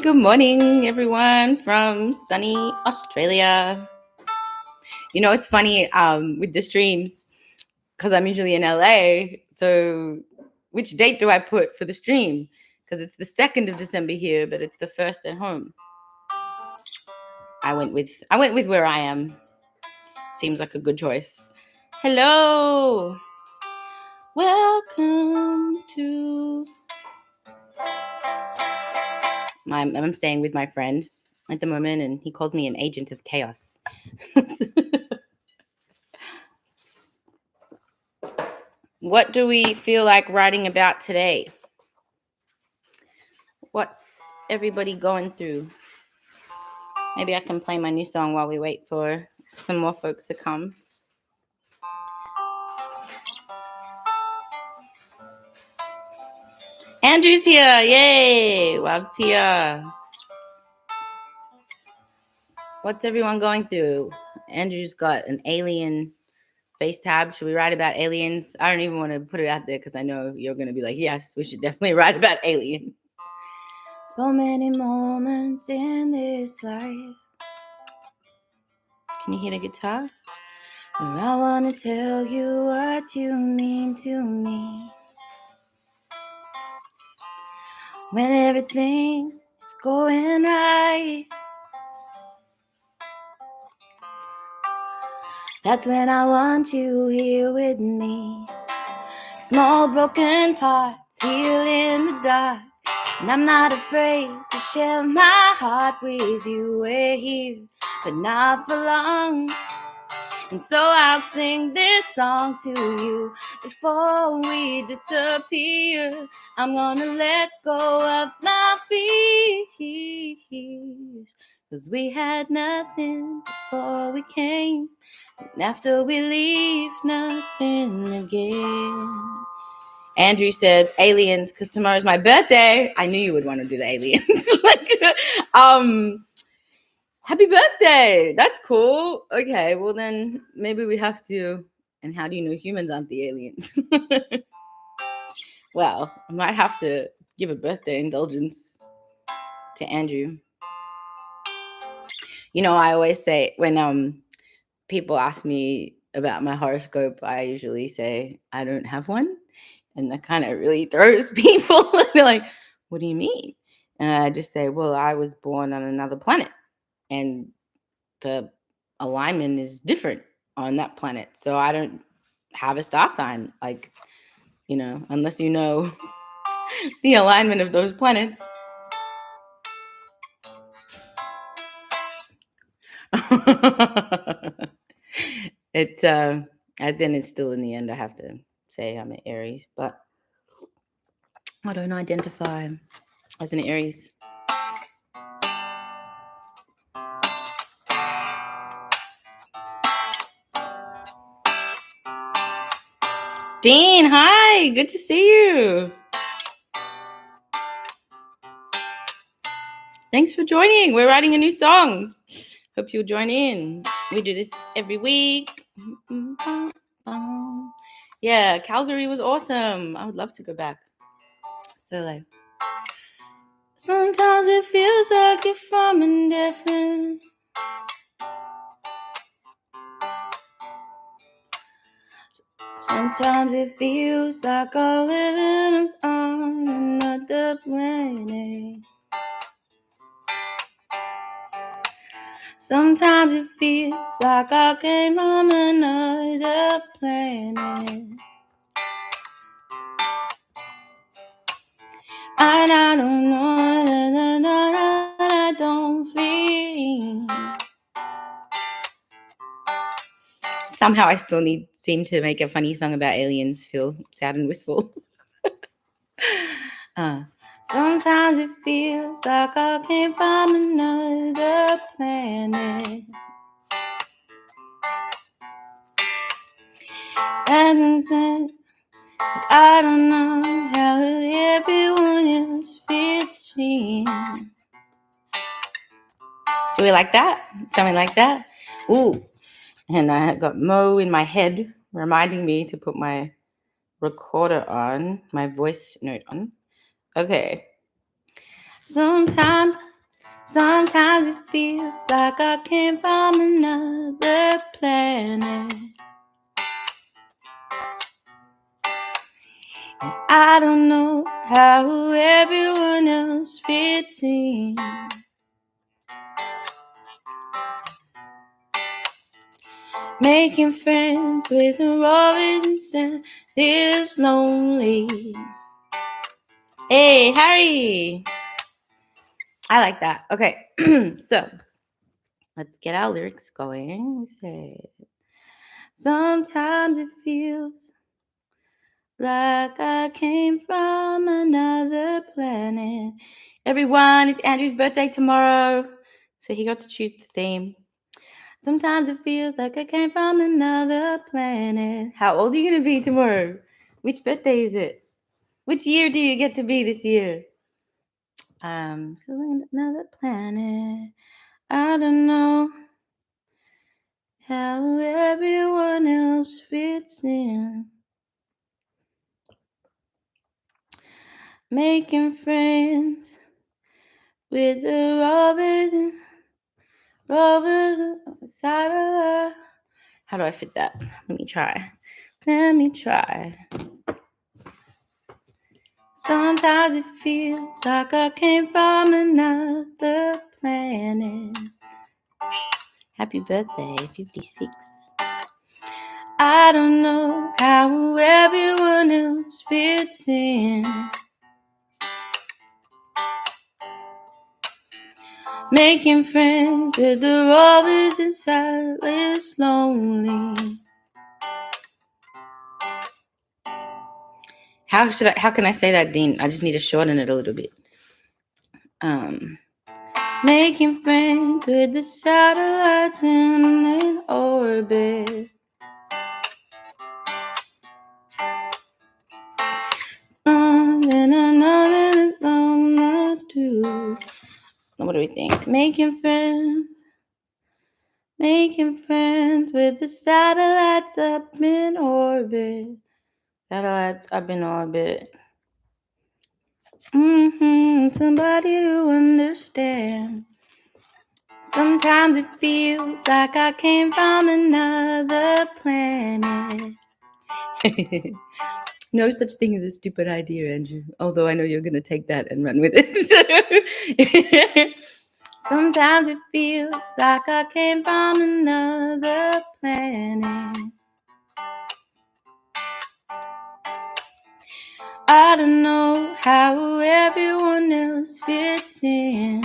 Good morning, everyone from sunny Australia. You know, it's funny with the streams because I'm usually in LA. So, which date do I put for the stream? Because it's the 2nd of December here, but it's the 1st at home. I went with where I am. Seems like a good choice. Hello. Welcome to I'm staying with my friend at the moment, and he calls me an agent of chaos. What do we feel like writing about today? What's everybody going through? Maybe I can play my new song while we wait for some more folks to come. Andrew's here. Yay. Love's here. What's everyone going through? Andrew's got an alien face tab. Should we write about aliens? I don't even want to put it out there because I know you're going to be like, yes, we should definitely write about aliens. So many moments in this life. Can you hear the guitar? I want to tell you what you mean to me. When everything is going right, that's when I want you here with me. Small broken parts heal in the dark, and I'm not afraid to share my heart with you. We're here, but not for long. And so I'll sing this song to you before we disappear. I'm gonna let go of my fears, 'cause we had nothing before we came, and after we leave, nothing again. Andrew says aliens, because tomorrow's my birthday. I knew you would want to do the aliens. Happy birthday. That's cool. Okay, well then maybe we have to. And how do you know humans aren't the aliens? Well, I might have to give a birthday indulgence to Andrew. You know, I always say when people ask me about my horoscope, I usually say I don't have one. And that kind of really throws people. They're like, what do you mean? And I just say, well, I was born on another planet. And the alignment is different on that planet. So I don't have a star sign, like, you know, unless you know the alignment of those planets. Then it's still in the end, I have to say I'm an Aries, but I don't identify as an Aries. Dean, hi, good to see you. Thanks for joining. We're writing a new song. Hope you'll join in. We do this every week. Yeah, Calgary was awesome. I would love to go back. So like, sometimes it feels like you're from indifferent. Sometimes it feels like I'm living on another planet. Sometimes it feels like I came from another planet. And I don't know, I don't feel. Somehow I still seem to make a funny song about aliens feel sad and wistful. Sometimes it feels like I came from another planet. And then I don't know how everyone else fits in. Do we like that? Something like that? Ooh. And I got Mo in my head reminding me to put my recorder on, my voice note on. Okay. Sometimes it feels like I came from another planet. I don't know how everyone else fits in. Making friends with the Robinson is lonely. Hey, Harry! I like that. Okay, so let's get our lyrics going. We say, sometimes it feels like I came from another planet. Everyone, it's Andrew's birthday tomorrow, so he got to choose the theme. Sometimes it feels like I came from another planet. How old are you going to be tomorrow? Which birthday is it? Which year do you get to be this year? Feeling another planet. I don't know how everyone else fits in. Making friends with the Robbers satellite. How do I fit that? Let me try. Sometimes it feels like I came from another planet. Happy birthday, 56. I don't know how everyone else fits in. Making friends with the robbers inside is lonely. How can I say that, Dean? I just need to shorten it a little bit. Making friends with the satellites in orbit. What do we think? Making friends with the satellites up in orbit. Satellites up in orbit. Somebody to understand. Sometimes it feels like I came from another planet. No such thing as a stupid idea, Andrew. Although I know you're going to take that and run with it. Sometimes it feels like I came from another planet. I don't know how everyone else fits in.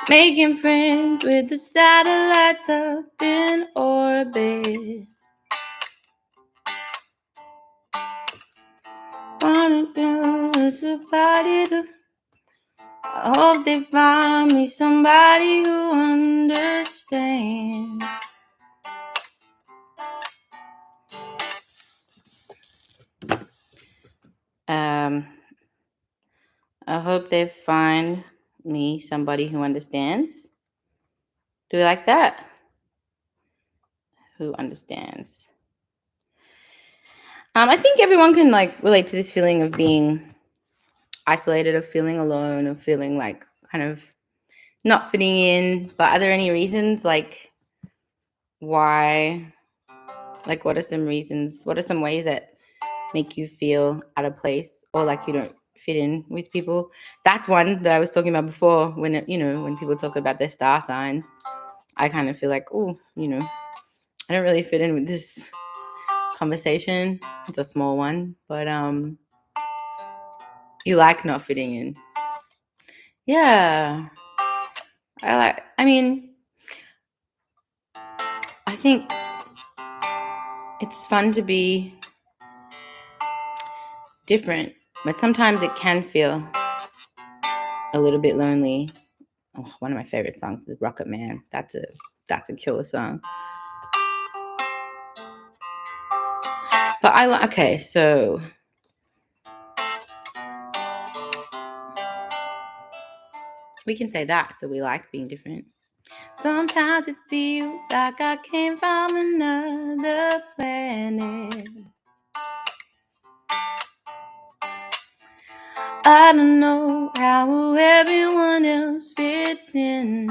Making friends with the satellites up in orbit. Wanna go with somebody to, I hope they find me somebody who understands. I hope they find me somebody who understands. Do we like that? Who understands? I think everyone can relate to this feeling of being isolated, of feeling alone, of feeling like kind of not fitting in. But are there any reasons why? What are some reasons? What are some ways that make you feel out of place or like you don't fit in with people? That's one that I was talking about before when when people talk about their star signs. I kind of feel like, I don't really fit in with this conversation. It's a small one, but you like not fitting in. Yeah. I think it's fun to be different, but sometimes it can feel a little bit lonely. Oh, one of my favorite songs is Rocket Man. That's a killer song. But okay, so we can say that we like being different. Sometimes it feels like I came from another planet. I don't know how everyone else fits in.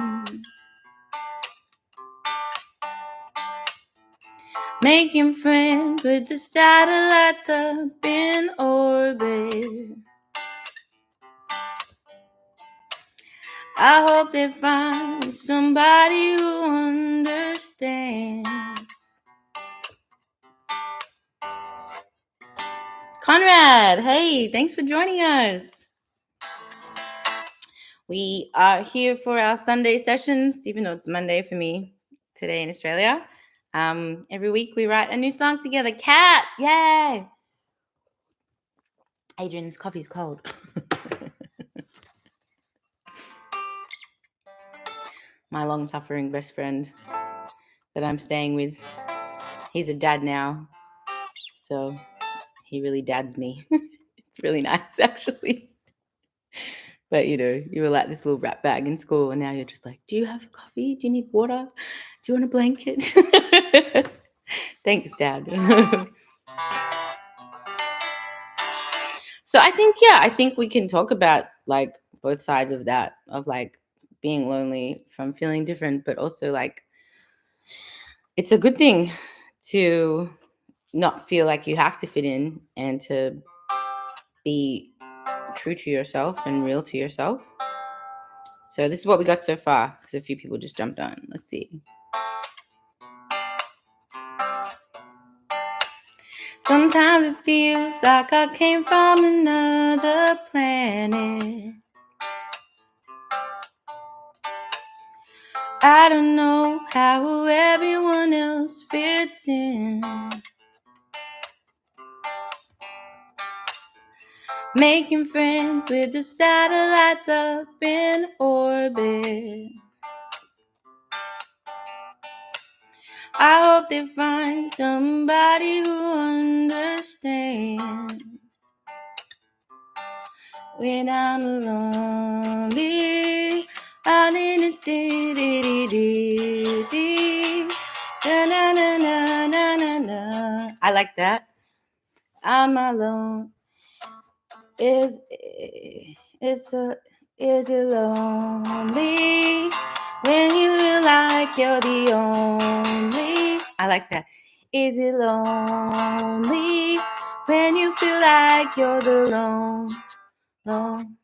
Making friends with the satellites up in orbit. I hope they find somebody who understands. Conrad, hey, thanks for joining us. We are here for our Sunday sessions, even though it's Monday for me today in Australia. Every week we write a new song together. Cat, yay! Adrian's coffee's cold. My long-suffering best friend that I'm staying with, he's a dad now, so he really dads me. It's really nice, actually. But, you were like this little rat bag in school, and now you're just like, do you have coffee? Do you need water? Do you want a blanket? Thanks, Dad. So I think we can talk about like both sides of that, of like being lonely from feeling different, but also like it's a good thing to not feel like you have to fit in and to be true to yourself and real to yourself. So this is what we got so far, because a few people just jumped on. Let's see. Sometimes it feels like I came from another planet. I don't know how everyone else fits in. Making friends with the satellites up in orbit. I hope they find somebody who understands. When I'm lonely, I'm in a dee-dee-dee-dee-dee. Na-na-na-na-na-na. I like that. I'm alone. Is it lonely when you feel like you're the only? I like that. Is it lonely when you feel like you're the lone?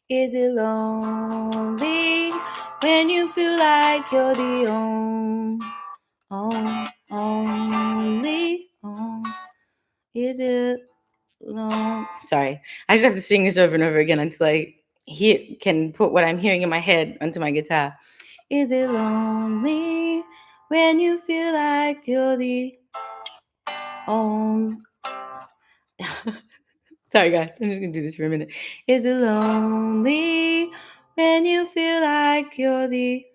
Is it lonely when you feel like you're the only? Is it long? Sorry, I just have to sing this over and over again until I can put what I'm hearing in my head onto my guitar. Is it lonely when you feel like you're the only? Sorry guys, I'm just gonna do this for a minute. Is it lonely when you feel like you're the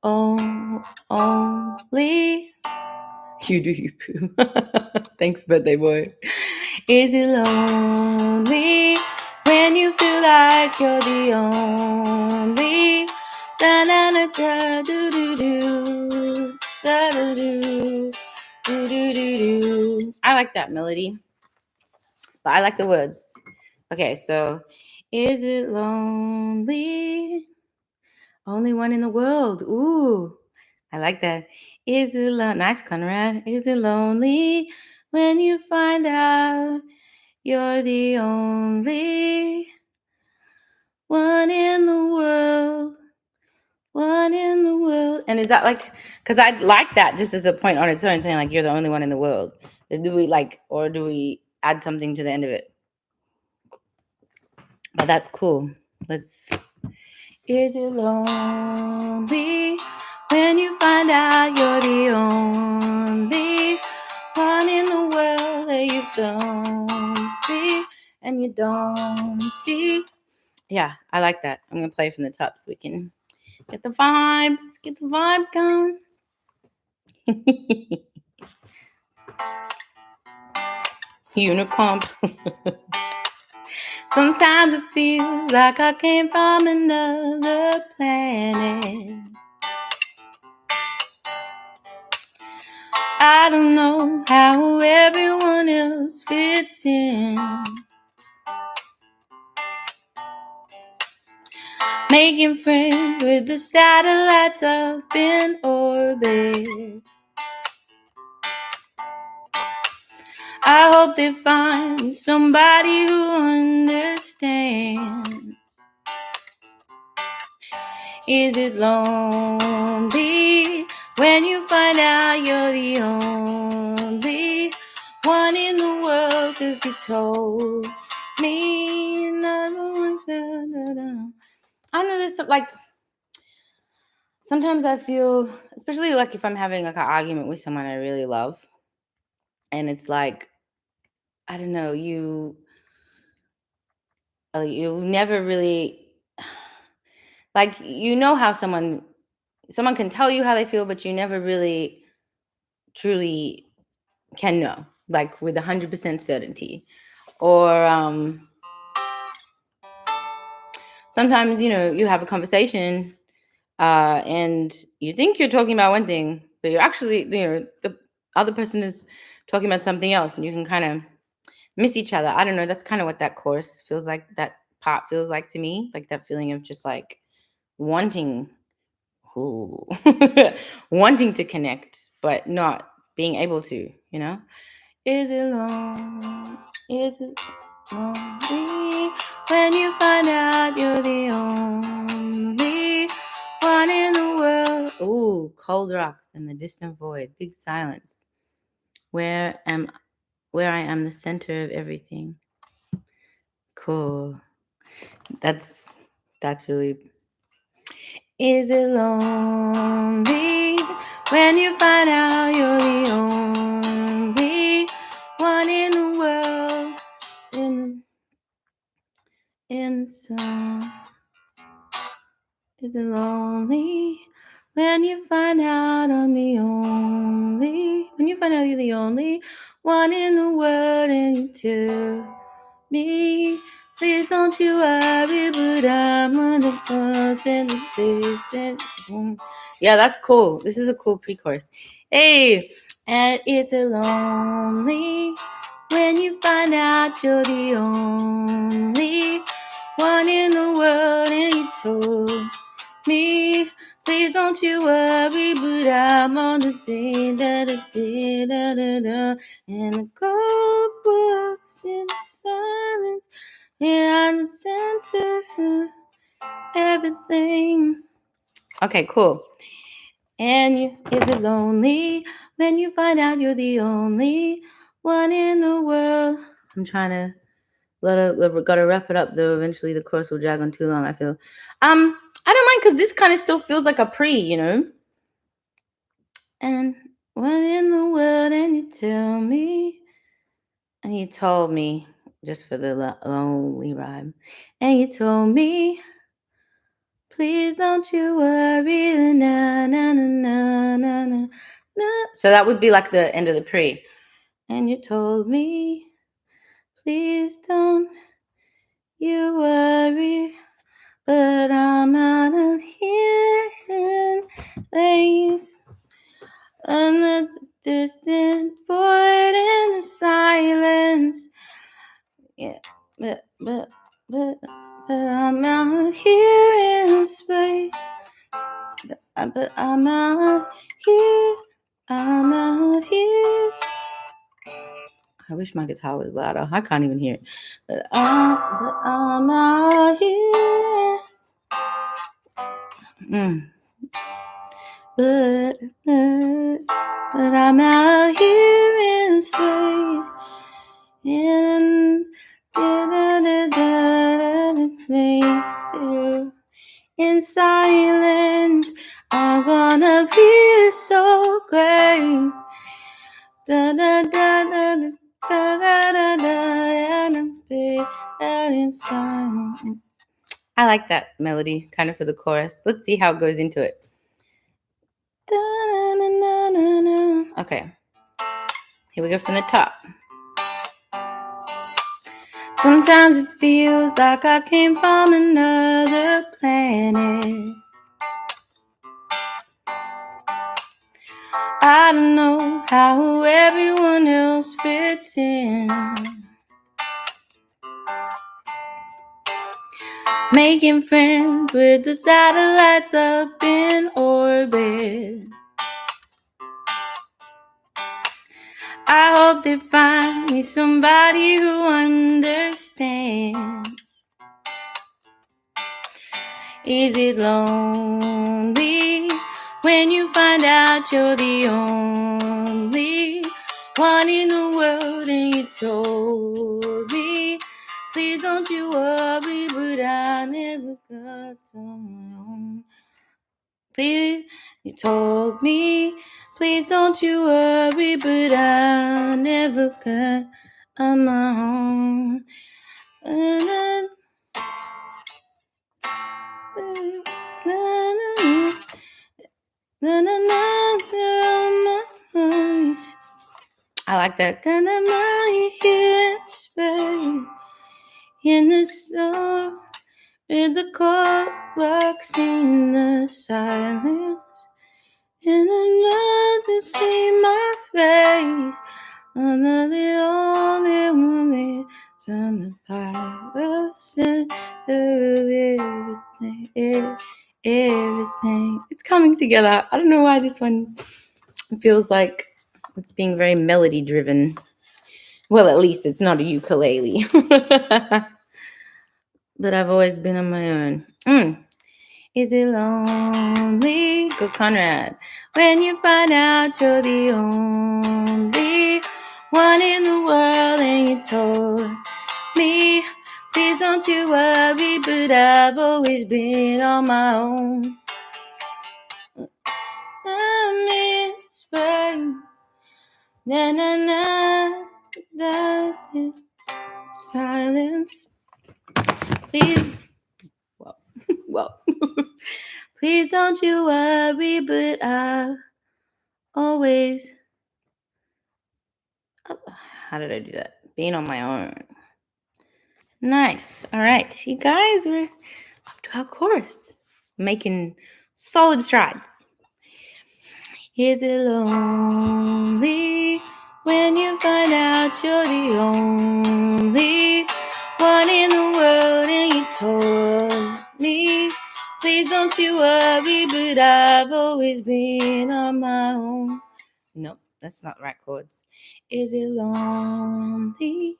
only? You do you poo. Thanks, birthday boy. Is it lonely when you feel like you're the only? Da da da da do do do da do do do do do. I like that melody, but I like the words. Okay, so is it lonely? Only one in the world. Ooh, I like that. Is it nice, Conrad? Is it lonely when you find out you're the only one in the world? One in the world. And is that like, because I like that just as a point on its own, saying like you're the only one in the world. Do we do we add something to the end of it? But that's cool. Is it lonely when you find out you're the only one in the world that you don't see and you don't see? Yeah, I like that. I'm going to play from the top so we can get the vibes going. Unicorn. Sometimes it feels like I came from another planet. I don't know how everyone else fits in. making friends with the satellites up in orbit. I hope they find somebody who understands. Is it lonely when you find out you're the only one in the world? If you told me another one, I know there's like sometimes I feel, especially like if I'm having like an argument with someone I really love, and it's like, I don't know, you never really like, you know how someone can tell you how they feel, but you never really truly can know, like with 100% certainty. Or sometimes, you have a conversation and you think you're talking about one thing, but you're actually, the other person is talking about something else, and you can kind of miss each other. I don't know. That's kind of what that course feels like. That part feels like to me, like that feeling of just like wanting, ooh, wanting to connect, but not being able to. Is it long? Is it lonely when you find out you're the only one in the world? Ooh, cold rocks in the distant void, big silence. Where I am the center of everything. Cool. That's really. Is it lonely when you find out you're the only one in the world? In the sun. Is it lonely when you find out I'm the only? When you find out you're the only one in the world, and you tell me, please don't you worry, but I'm on the bus in the distance. Yeah, that's cool. This is a cool pre-chorus. Hey, and it's a lonely when you find out you're the only one in the world, and you told me, please don't you worry, but I'm on the thing, da da da da da da, and the gold walks in silence, and I'm the center of everything. Okay, cool. And is it lonely when you find out you're the only one in the world? I'm trying to gotta wrap it up though. Eventually the course will drag on too long, I feel. I don't mind, because this kind of still feels like a pre. And what in the world? And you tell me, and you told me, just for the lonely rhyme, and you told me, please don't you worry, na na na na na na na. So that would be like the end of the pre. And you told me, please don't you worry, but I'm out of here in place, and the distant void in the silence. Yeah, but I'm out here in space. But I'm out here. I'm out here. I wish my guitar was louder. I can't even hear it. But I'm out here. But I'm out here in space. In silence, I'm gonna be so great. Da da da da da da da da, and I'm in silence. I like that melody, kind of for the chorus. Let's see how it goes into it. Okay, here we go from the top. Sometimes it feels like I came from another planet. I don't know how everyone else fits in. making friends with the satellites up in orbit. I hope they find me somebody who understands. Is it lonely when you find out you're the only one in the world and you told me, please don't you worry, but I never got someone. Please, you told me, please don't you worry, but I never got on my own. I like that. In the snow, with the cold rocks in the silence, and another see my face. Another only one lives on the power center of everything. It's coming together. I don't know why this one feels like it's being very melody driven. Well, at least it's not a ukulele. But I've always been on my own. Is it lonely? Go Conrad. When you find out you're the only one in the world and you told me, please don't you worry, but I've always been on my own. I miss rain. Na na na, da, da, silence. Please, well, please don't you worry, but I always. How did I do that? Being on my own. Nice. All right, you guys, we're up to our chorus, making solid strides. Is it lonely when you find out you're the only one in the world and you told me, please don't you worry, but I've always been on my own. Nope, that's not right chords. Is it lonely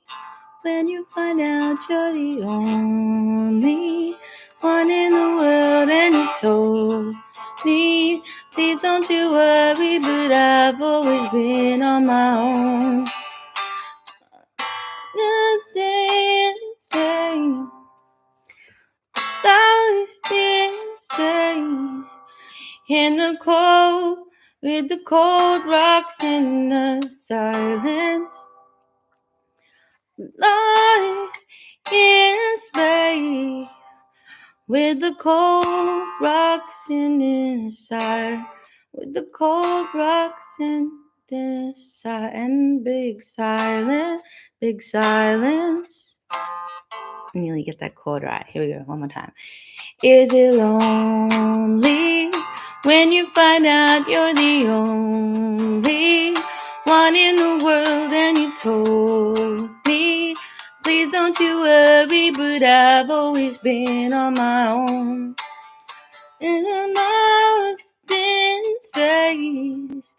when you find out you're the only one in the world and you told me, please don't you worry, but I've always been on my own. Nothing strange, lost in space, in the cold, with the cold rocks in the silence. Lost in space, with the cold rocks in inside, with the cold rocks in this side, and big silence, big silence. Nearly get that chord right. Here we go, one more time. Is it lonely when you find out you're the only one in the world and you told me, please don't you worry, but I've always been on my own. And I'm lost in space,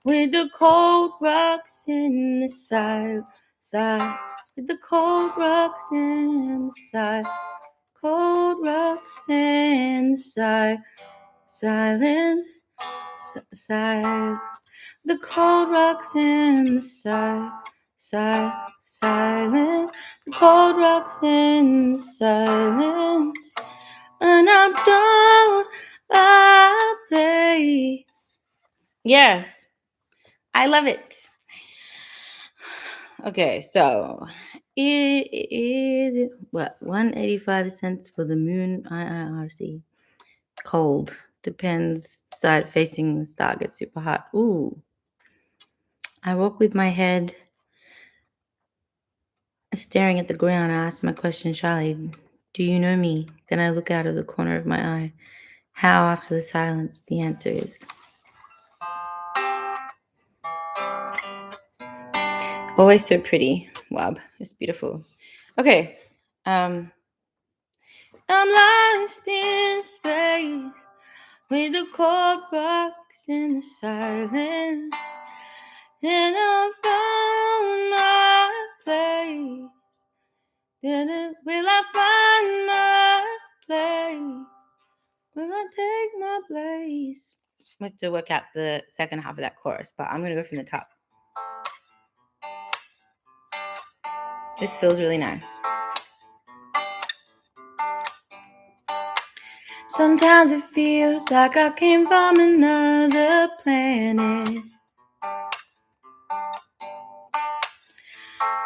with the cold rocks in the side, with the cold rocks in the side, cold rocks in the side, silence, the cold rocks in the side, silence, the cold rocks in the silence, and I'm done, I play. Yes, I love it. Okay, so is it what 185 cents for the moon IIRC? Cold. Depends. Side facing the star gets super hot. Ooh. I walk with my head staring at the ground. I ask my question shyly. Do you know me? Then I look out of the corner of my eye. How after the silence? The answer is always so pretty. Wow, it's beautiful. Okay. I'm lost in space with the cold rocks and the silence. And I found my place. Will I find my place? Will I take my place? We have to work out the second half of that chorus, but I'm going to go from the top. This feels really nice. Sometimes it feels like I came from another planet.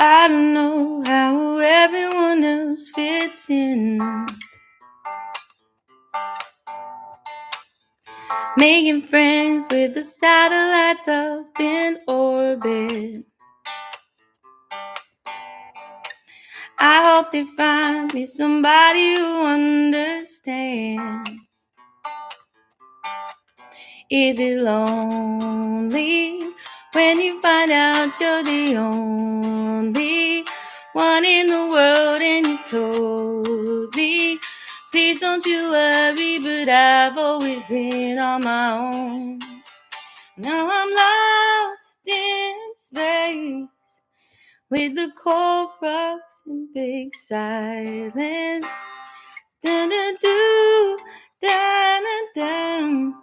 I don't know how everyone else fits in. Making friends with the satellites up in orbit. I hope they find me somebody who understands. Is it lonely when you find out you're the only one in the world and you told me, please don't you worry, but I've always been on my own. Now I'm lost in space with the cold rocks and big silence. Dun, dun, dun, dun, dun, dun.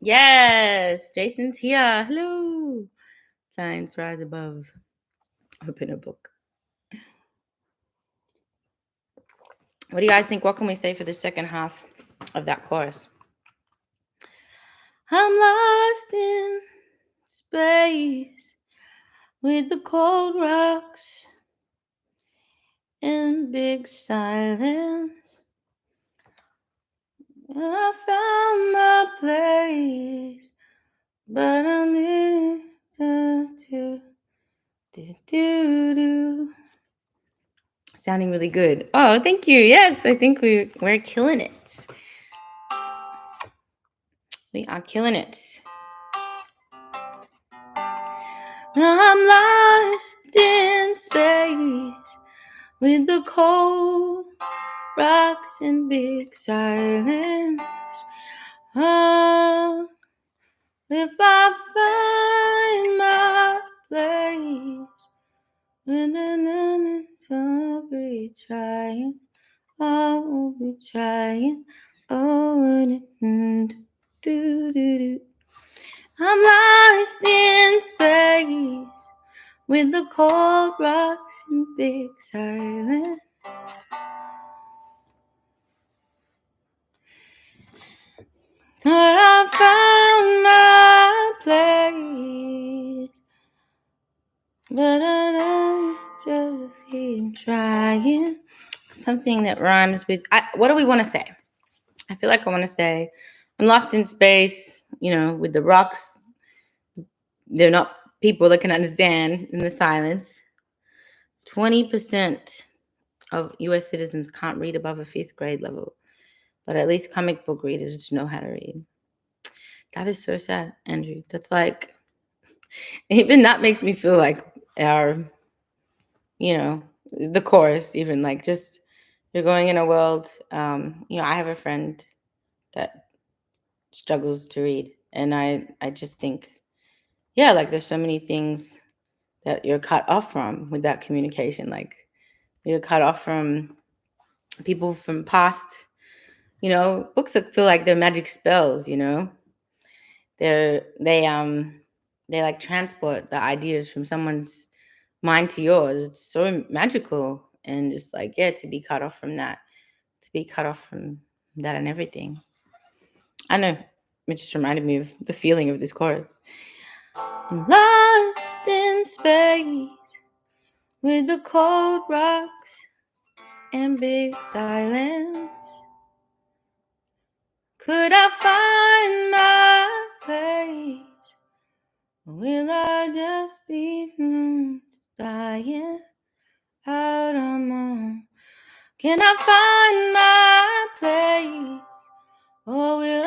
Yes, Jason's here. Hello. Signs rise above. Open a book. What do you guys think? What can we say for the second half of that chorus? I'm lost in space with the cold rocks and big silence. I found my place, but I need to do. Sounding really good. Oh, thank you. Yes, I think we're killing it. We are killing it. Now I'm lost in space with the cold rocks and big silence. Oh, if I find my place, I'll be trying. I will be trying. Oh, do. I'm lost in space with the cold rocks and big silence. Thought I found my place, but I just keep trying. Something that rhymes with. What do we want to say? I feel like I want to say, I'm lost in space, with the rocks. They're not people that can understand in the silence. 20% of US citizens can't read above a 5th grade level, but at least comic book readers know how to read. That is so sad, Andrew. That's like, even that makes me feel like our, the chorus, even like just, you're going in a world, I have a friend that struggles to read, and I just think, like there's so many things that you're cut off from with that communication. Like you're cut off from people from past, books that feel like they're magic spells, they like transport the ideas from someone's mind to yours. It's so magical, and just like, to be cut off from that, and everything. I know, it just reminded me of the feeling of this chorus. I'm lost in space with the cold rocks and big silence. Could I find my place? Or will I just be dying out on my own? Can I find my place? Or will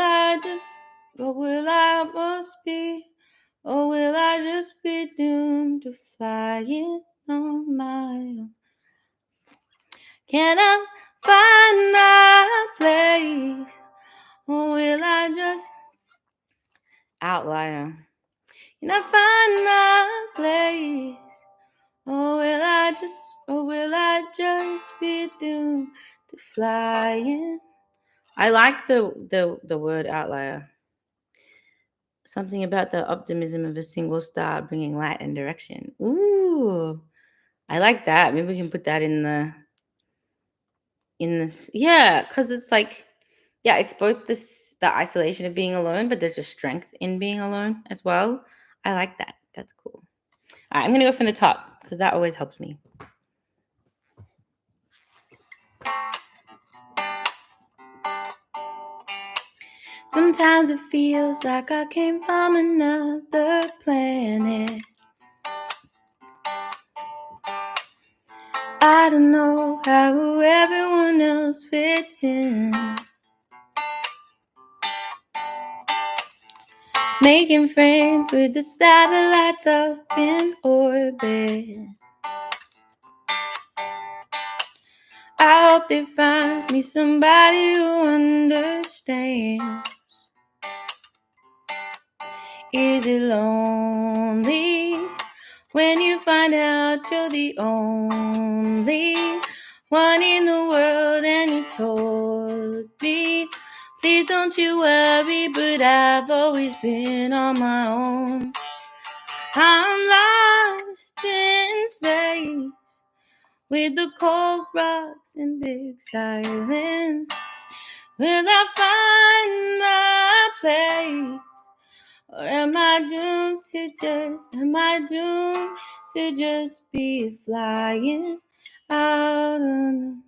I just be doomed to flying on my own? Can I find my place? Or will I just outlier? Can I find my place? Or will I just be doomed to flying? I like the word outlier. Something about the optimism of a single star bringing light and direction. Ooh, I like that. Maybe we can put that in this. Yeah, because it's like, yeah, it's both the isolation of being alone, but there's a strength in being alone as well. I like that. That's cool. All right, I'm gonna go from the top because that always helps me. Sometimes it feels like I came from another planet. I don't know how everyone else fits in. Making friends with the satellites up in orbit. I hope they find me somebody who understands. Is it lonely when you find out you're the only one in the world and you told me, please don't you worry, but I've always been on my own. I'm lost in space with the cold rocks and big silence. Will I find my place? Or am I doomed to just be flying out on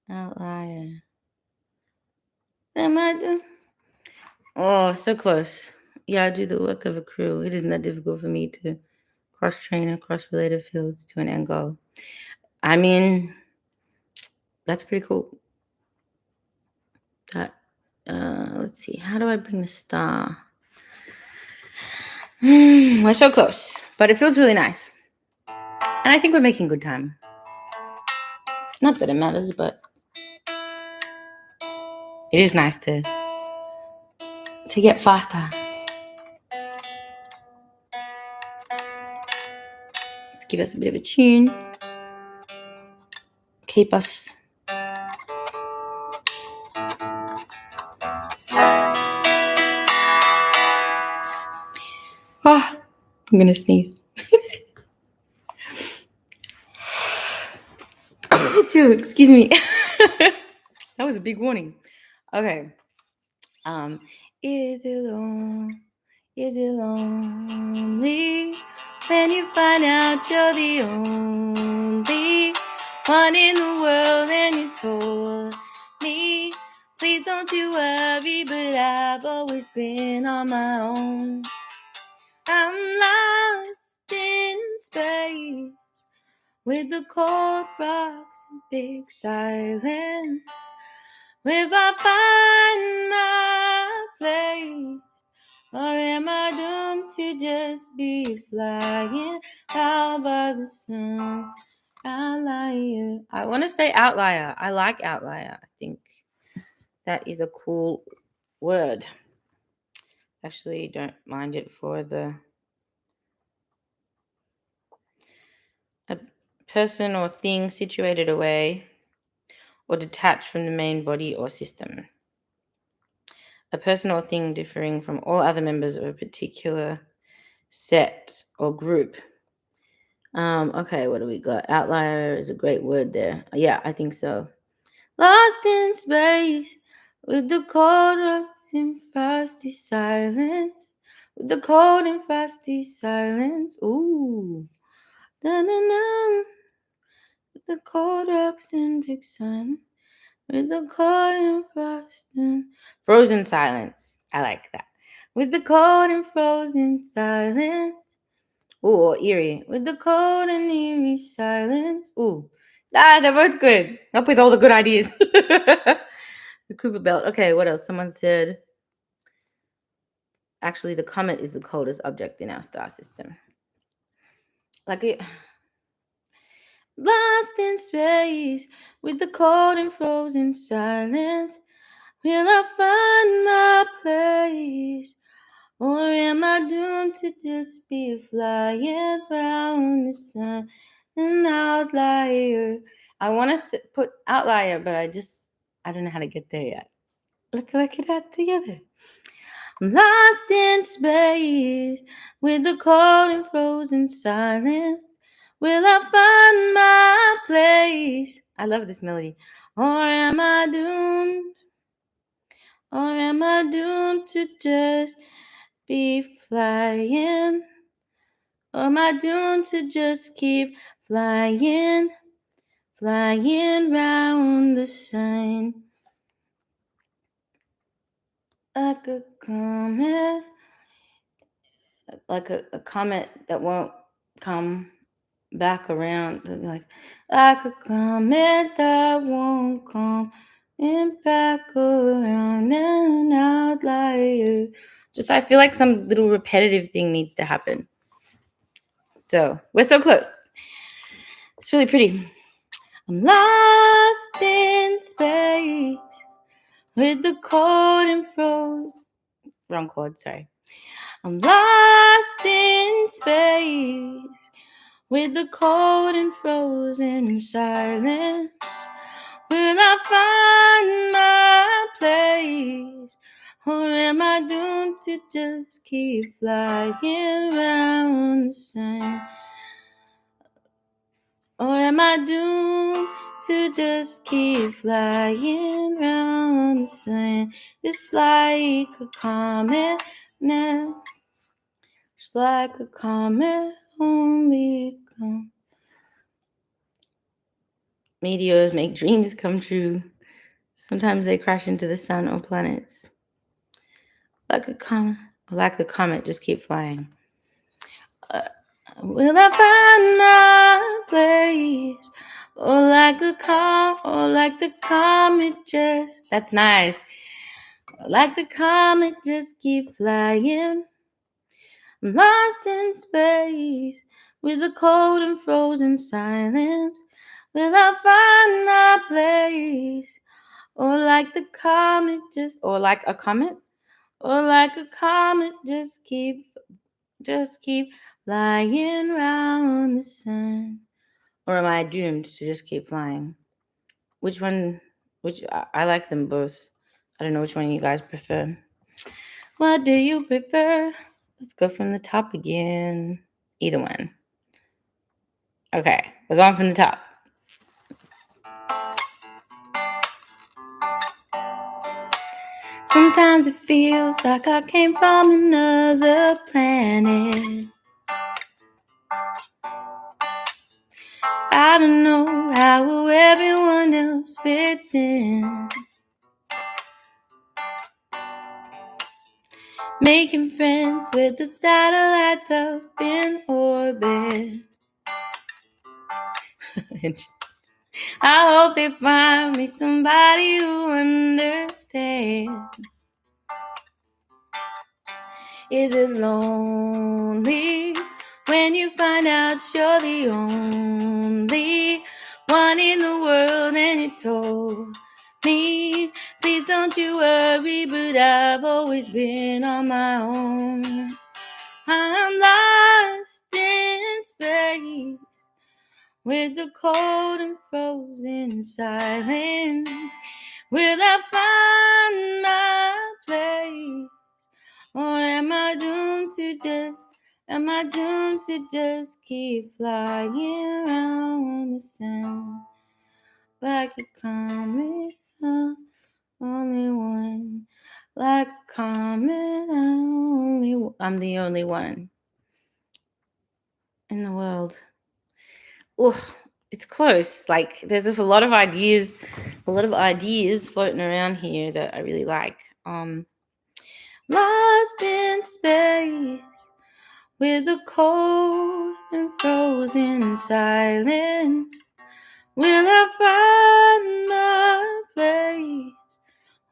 an outlier? Am I doomed? Oh, so close. Yeah, I do the work of a crew. It isn't that difficult for me to cross-train across related fields to an end goal. I mean, that's pretty cool. That, let's see. How do I bring the star? We're so close, but it feels really nice. And I think we're making good time. Not that it matters, but it is nice to get faster. Let's give us a bit of a tune. Keep us. Oh, I'm gonna sneeze. Excuse me. That was a big warning. Okay. Is it lonely when you find out you're the only one in the world and you told me, please don't you worry, but I've always been on my own. I'm lost in space with the cold rocks and big silence. Will I find my place? Or am I doomed to just be flying out by the sun? Outlier. I want to say outlier. I like outlier. I think that is a cool word. Actually, don't mind it for a person or thing situated away or detached from the main body or system. A person or thing differing from all other members of a particular set or group. Okay, what do we got? Outlier is a great word there. Yeah, I think so. Lost in space with the cold rocks and frosty silence. With the cold and frosty silence. Ooh. Da-na-na. With the cold rocks and big sun. With the cold and frozen silence. I like that. With the cold and frozen silence. Ooh, or eerie. With the cold and eerie silence. Ooh. They're both good. Up with all the good ideas. The Cooper belt. Okay, what else? Someone said, actually, the comet is the coldest object in our star system. Like it. Lost in space with the cold and frozen silence. Will I find my place? Or am I doomed to just be flying around the sun? An outlier. I want to put outlier, but I don't know how to get there yet. Let's work it out together. I'm lost in space with the cold and frozen silence. Will I find my place? I love this melody. Or am I doomed? Or am I doomed to just be flying? Or am I doomed to just keep flying, flying round the sun? Like a comet, like a comet that won't come back around, like a comet that won't come back around, an outlier. Just I feel like some little repetitive thing needs to happen. So we're so close. It's really pretty. I'm lost in space with the cold and froze. Wrong chord, sorry. I'm lost in space with the cold and frozen silence. Will I find my place? Or am I doomed to just keep flying around the sun? Or am I doomed to just keep flying around the sun? Just like a comet now. Just like a comet, only come. Meteors make dreams come true. Sometimes they crash into the sun or planets. Like a comet, like the comet, just keep flying. Will I find my place? Or like the comet just. That's nice. Like the comet, just keep flying. I'm lost in space with the cold and frozen silence. Will I find my place? Or like the comet, or like a comet, or like a comet, just keep flying round the sun. Or am I doomed to just keep flying? Which I like them both. I don't know which one you guys prefer. What do you prefer? Let's go from the top again. Either one. Okay, we're going from the top. Sometimes it feels like I came from another planet. I don't know how everyone else fits in. Making friends with the satellites up in orbit. I hope they find me somebody who understands. Is it lonely when you find out you're the only one in the world and you told me, please don't you worry, but I've always been on my own. I'm lost in space with the cold and frozen silence. Will I find my place? Or am I doomed to just keep flying around the sun? Like a comet, only one. Like a comet, I'm the only one in the world. Ugh, it's close. Like there's a lot of ideas floating around here that I really like. Lost in space with the cold and frozen silence. Will I find my place?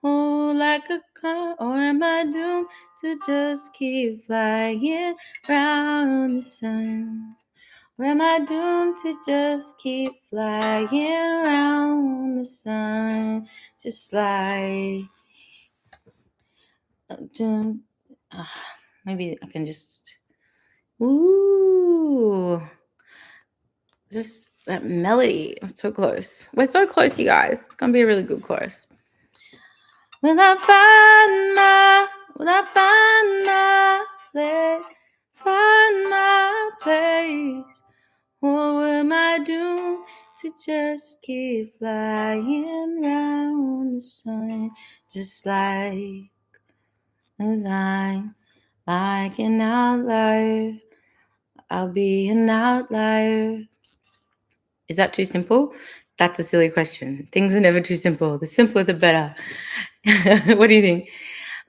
Oh, like a car, or am I doomed to just keep flying round the sun? Or am I doomed to just keep flying around the sun? Just like maybe I can just just that melody. I'm so close. We're so close, you guys. It's gonna be a really good chorus. Will I find my place? Find my place? Or am I doomed to just keep flying round the sun? Just like a line, like an outlier. I'll be an outlier. Is that too simple? That's a silly question. Things are never too simple. The simpler, the better. What do you think?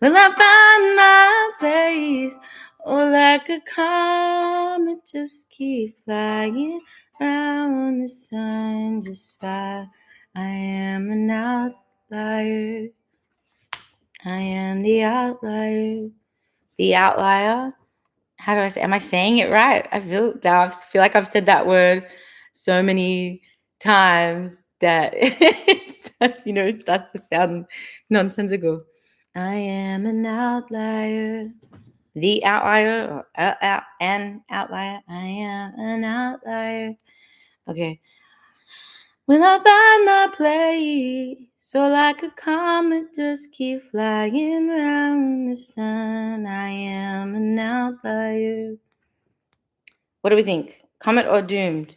Will I find my place? Or like a comet, just keep flying round the sun, just like I am an outlier. I am the outlier. The outlier. How do I say? Am I saying it right? I feel like I've said that word so many times that it starts to sound nonsensical. I am an outlier. The outlier, or an outlier. I am an outlier. Okay. Will I find my place? So like a comet, just keep flying around the sun. I am an outlier. What do we think? Comet or doomed?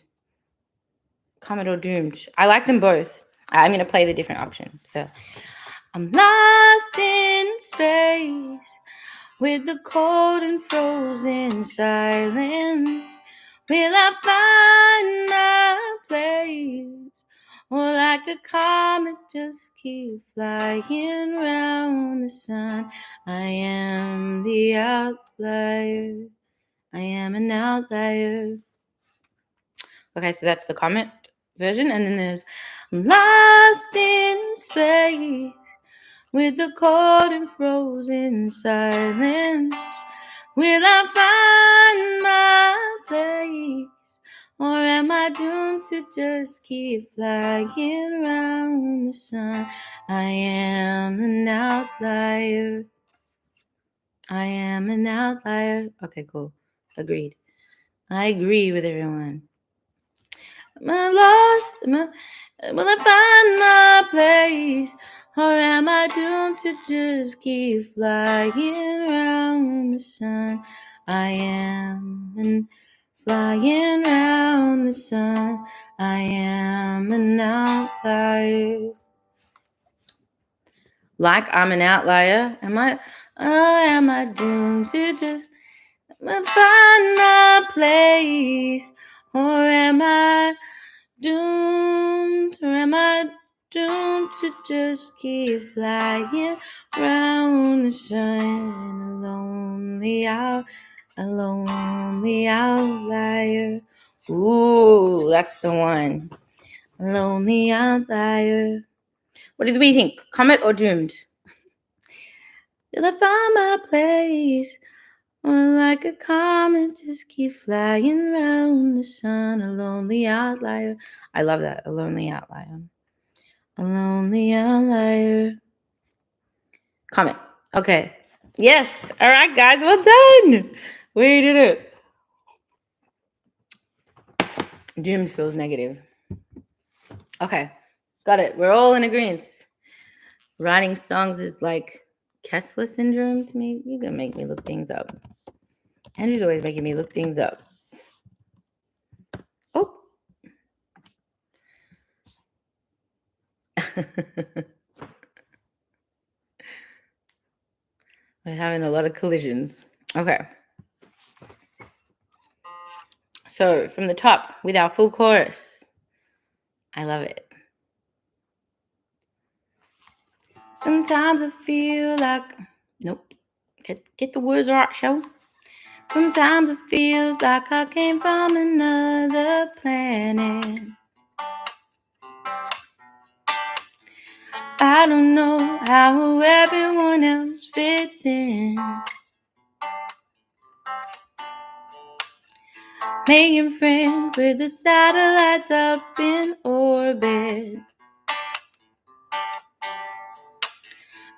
Comet or doomed? I like them both. I'm going to play the different options. So I'm lost in space with the cold and frozen silence. Will I find my place? Or like a comet, just keep flying around the sun. I am the outlier. I am an outlier. Okay, so that's the comet version. And then there's I'm lost in space with the cold and frozen silence. Will I find my place? Or am I doomed to just keep flying around the sun? I am an outlier. I am an outlier. Okay, cool. Agreed. I agree with everyone. Am I lost? Will I find my place? Or am I doomed to just keep flying around the sun? I am flying around the sun. I am an outlier. Like I'm an outlier? Am I doomed to just find my place? Or am I doomed to just keep flying round the sun? A lonely outlier. Ooh, that's the one. A lonely outlier. What do we think? Comet or doomed? Will I find my place? Or like a comet, just keep flying round the sun. A lonely outlier. I love that. A lonely outlier. A lonely outlier. Comet. Okay. Yes. All right, guys. Well done. We did it. Doomed feels negative. Okay. Got it. We're all in agreement. Writing songs is like Kessler syndrome to me. You're going to make me look things up. Angie's always making me look things up. Oh. We're having a lot of collisions. Okay. So from the top with our full chorus. I love it. Sometimes I feel like... Nope. Get the words right, Shell. Sometimes it feels like I came from another planet. I don't know how everyone else fits in. making friends with the satellites up in orbit.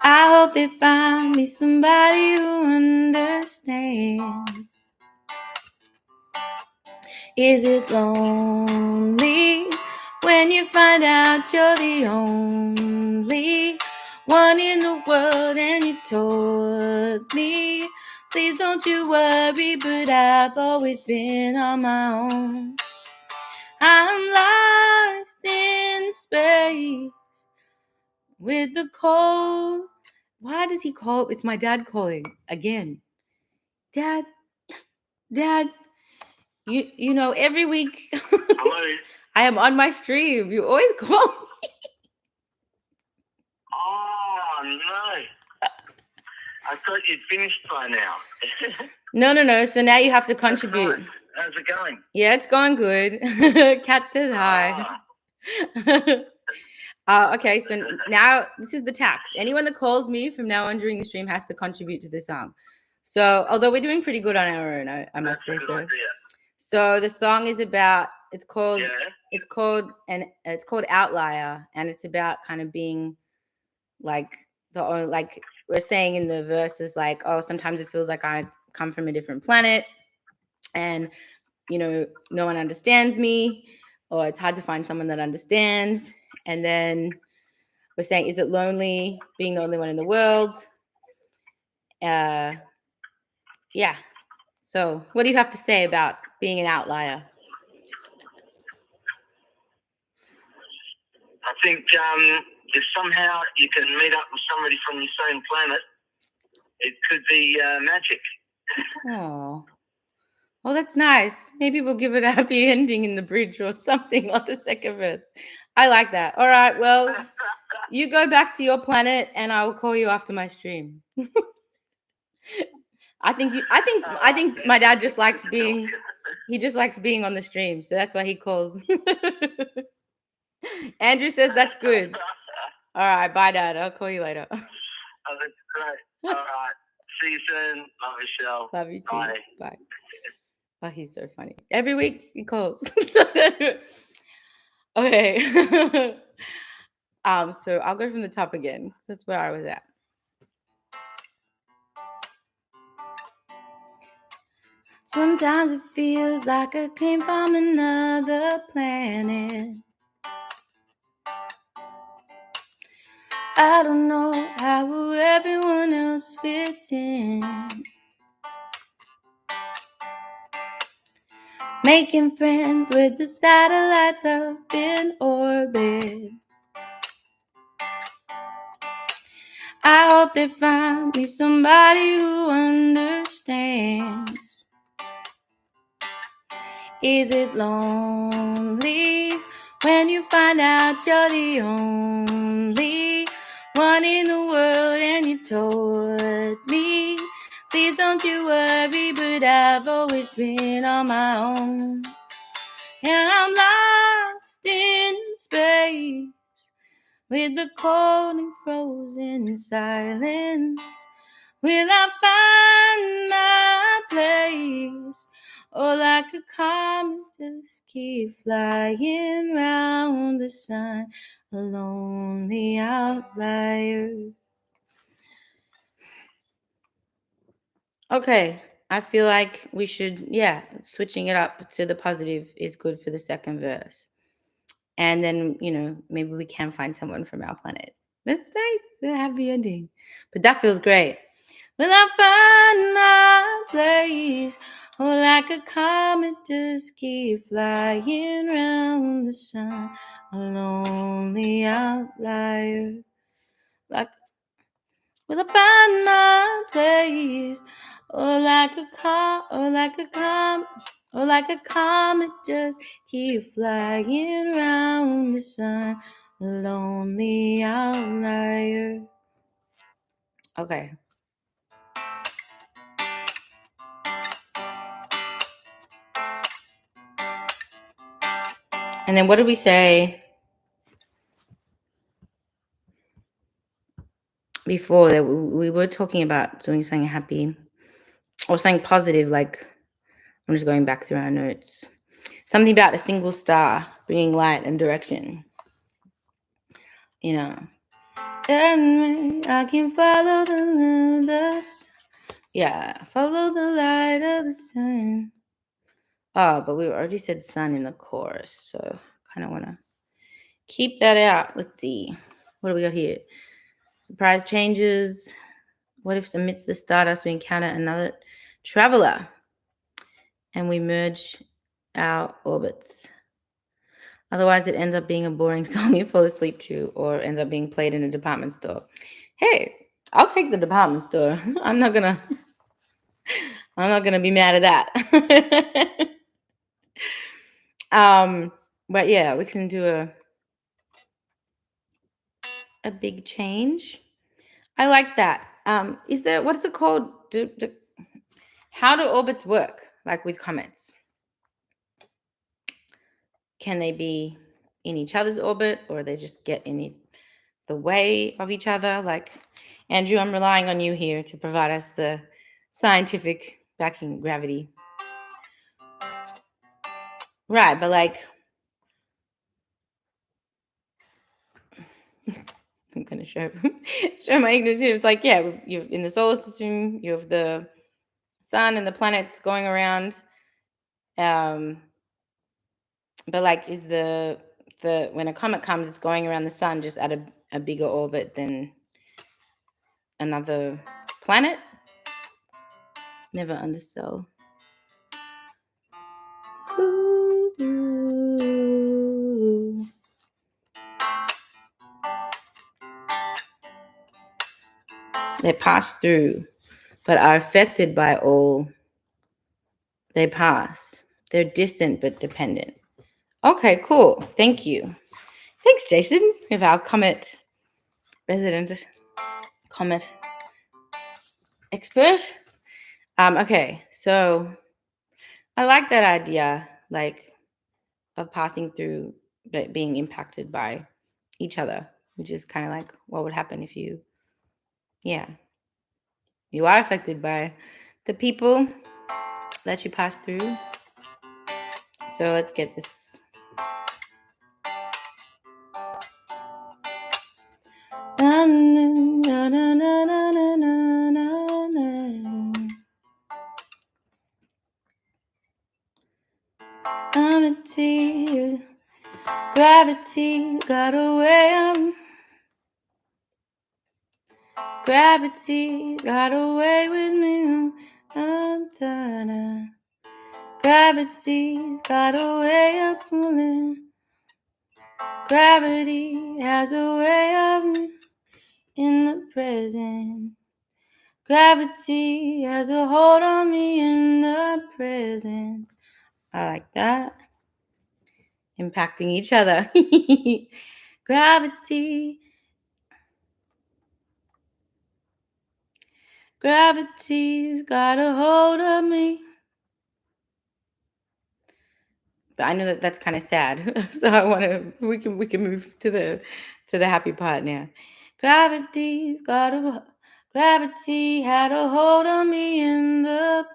I hope they find me somebody who understands. Is it lonely when you find out you're the only one in the world and you told me, please don't you worry, but I've always been on my own. I'm lost in space with the cold. Why does he call? It's my dad calling again. Dad, you know, every week Hello. I am on my stream. You always call me. Oh no! I thought you'd finished by now. No. So now you have to contribute. Nice. How's it going? Yeah, it's going good. Kat says hi. Okay, so now this is the tax. Anyone that calls me from now on during the stream has to contribute to the song. So, although we're doing pretty good on our own, I must say so. Idea. So the song is about. It's called Outlier, and it's about kind of being like like we're saying in the verses, like, oh, sometimes it feels like I come from a different planet, and you know, no one understands me, or it's hard to find someone that understands. And then we're saying, is it lonely being the only one in the world? Yeah. So what do you have to say about being an outlier? I think if somehow you can meet up with somebody from your same planet, it could be magic. Oh. Well, that's nice. Maybe we'll give it a happy ending in the bridge or something on the second verse. I like that. All right. Well, you go back to your planet and I will call you after my stream. I think my dad just likes being on the stream. So that's why he calls. Andrew says that's good. All right. Bye, Dad. I'll call you later. Oh, that's great. All right. See you soon. Love you, Shell. Love you too. Bye. Bye. Oh, he's so funny. Every week he calls. Okay. So I'll go from the top again. That's where I was at. Sometimes it feels like I came from another planet. I don't know how everyone else fits in. Making friends with the satellites up in orbit. I hope they find me somebody who understands. Is it lonely when you find out you're the only one in the world and you told me, please don't you worry, but I've always been on my own. And I'm lost in space with the cold and frozen silence. Will I find my place? Or like a comet just keep flying round the sun, a lonely outlier. Okay, I feel like we should, switching it up to the positive is good for the second verse. And then, maybe we can find someone from our planet. That's nice, a happy ending. But that feels great. Will I find my place? Or like a comet just keep flying round the sun, a lonely outlier. Like, will I find my place? Or like a comet just keep flying round the sun, a lonely outlier. Okay. And then what did we say before that? We were talking about doing something happy or something positive, like I'm just going back through our notes. Something about a single star bringing light and direction. You know, and I can follow follow the light of the sun. Oh, but we already said sun in the chorus, so kind of want to keep that out. Let's see. What do we got here? Surprise changes. What if amidst the stardust we encounter another traveler and we merge our orbits? Otherwise, it ends up being a boring song you fall asleep to, or ends up being played in a department store. Hey, I'll take the department store. I'm not gonna be mad at that. But yeah, we can do a big change. I like that. Is there, what is it called? How do orbits work? Like with comments, can they be in each other's orbit, or they just get in the way of each other? Like, Andrew, I'm relying on you here to provide us the scientific backing gravity. Right, but like, I'm gonna show my ignorance here. It's like, yeah, you in the solar system, you have the sun and the planets going around. But like, is the when a comet comes, it's going around the sun just at a bigger orbit than another planet? Never understood. Ooh. They pass through, but are affected by all they pass. They're distant but dependent. Okay, cool. Thank you. Thanks, Jason, with our comet resident comet expert. Okay, so I like that idea, like, of passing through but being impacted by each other, which is kind of like what would happen if you are affected by the people that you pass through. So let's get this. Gravity got away. Gravity got away with me. Gravity's got a way of pulling. Gravity has a way of in the present. Gravity has a hold on me in the present. I like that. Impacting each other. Gravity's got a hold of me. But I know that that's kind of sad. So I want to, we can move to the happy part now. Gravity had a hold on me in the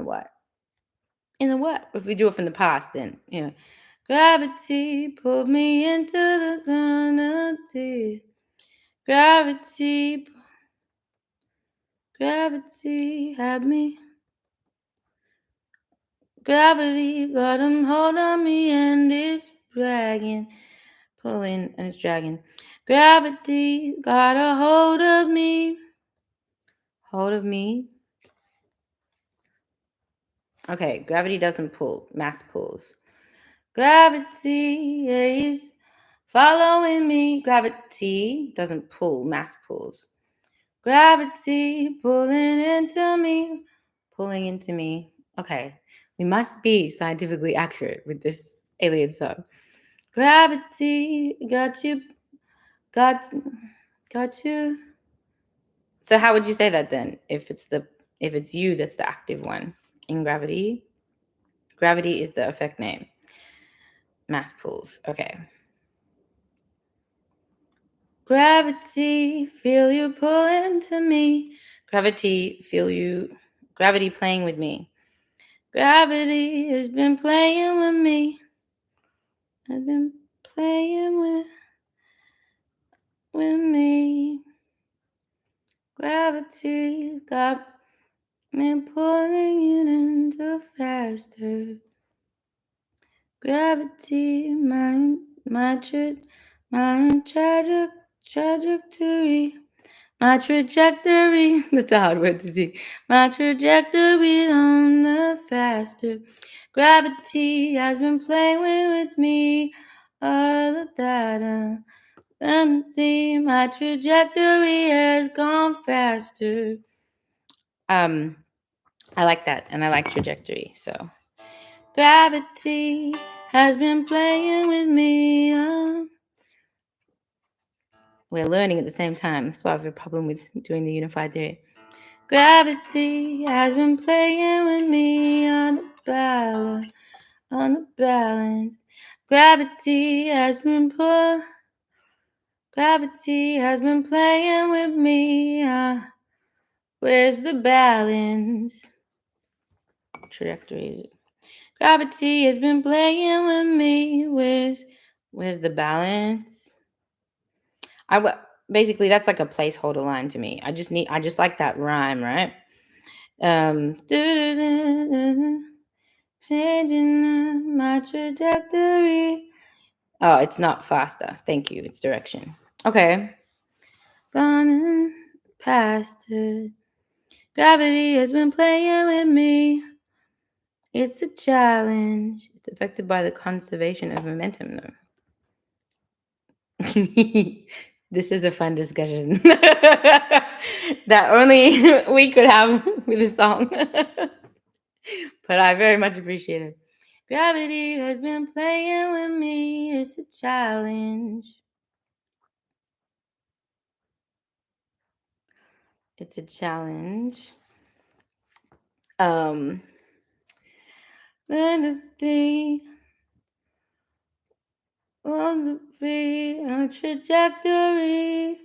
what? In the what? If we do it from the past, then gravity pulled me into the gravity. Gravity had me. Gravity got him hold on me, and it's dragging, pulling, and it's dragging. Gravity got a hold of me. Hold of me. Okay, gravity doesn't pull, mass pulls. Gravity is following me. Gravity doesn't pull, mass pulls. Gravity pulling into me. Pulling into me. Okay, we must be scientifically accurate with this alien song. Gravity got you. So how would you say that then? If it's you that's the active one in gravity. Gravity is the effect name. Mass pulls. Okay. Gravity, feel you pulling to me. Gravity, feel you. Gravity playing with me. Gravity has been playing with me. Has been playing with me. Gravity got me pulling it into faster. Gravity, my trajectory. My trajectory, that's a hard word to see. My trajectory on the faster. Gravity has been playing with me. All the data. My trajectory has gone faster. Um, I like that, and I like trajectory. So, gravity has been playing with me. We're learning at the same time. That's why I have a problem with doing the unified theory. Gravity has been playing with me on the balance, on the balance. Gravity has been playing with me. Where's the balance? Trajectories. Gravity has been playing with me. Where's the balance? Basically that's like a placeholder line to me. I just like that rhyme, right? Changing my trajectory. Oh, it's not faster. Thank you. It's direction. Okay. Gone past it. Gravity has been playing with me. It's a challenge. It's affected by the conservation of momentum, though. This is a fun discussion that only we could have with a song. But I very much appreciate it. Gravity has been playing with me. It's a challenge. It's a challenge. The on the beat, a trajectory,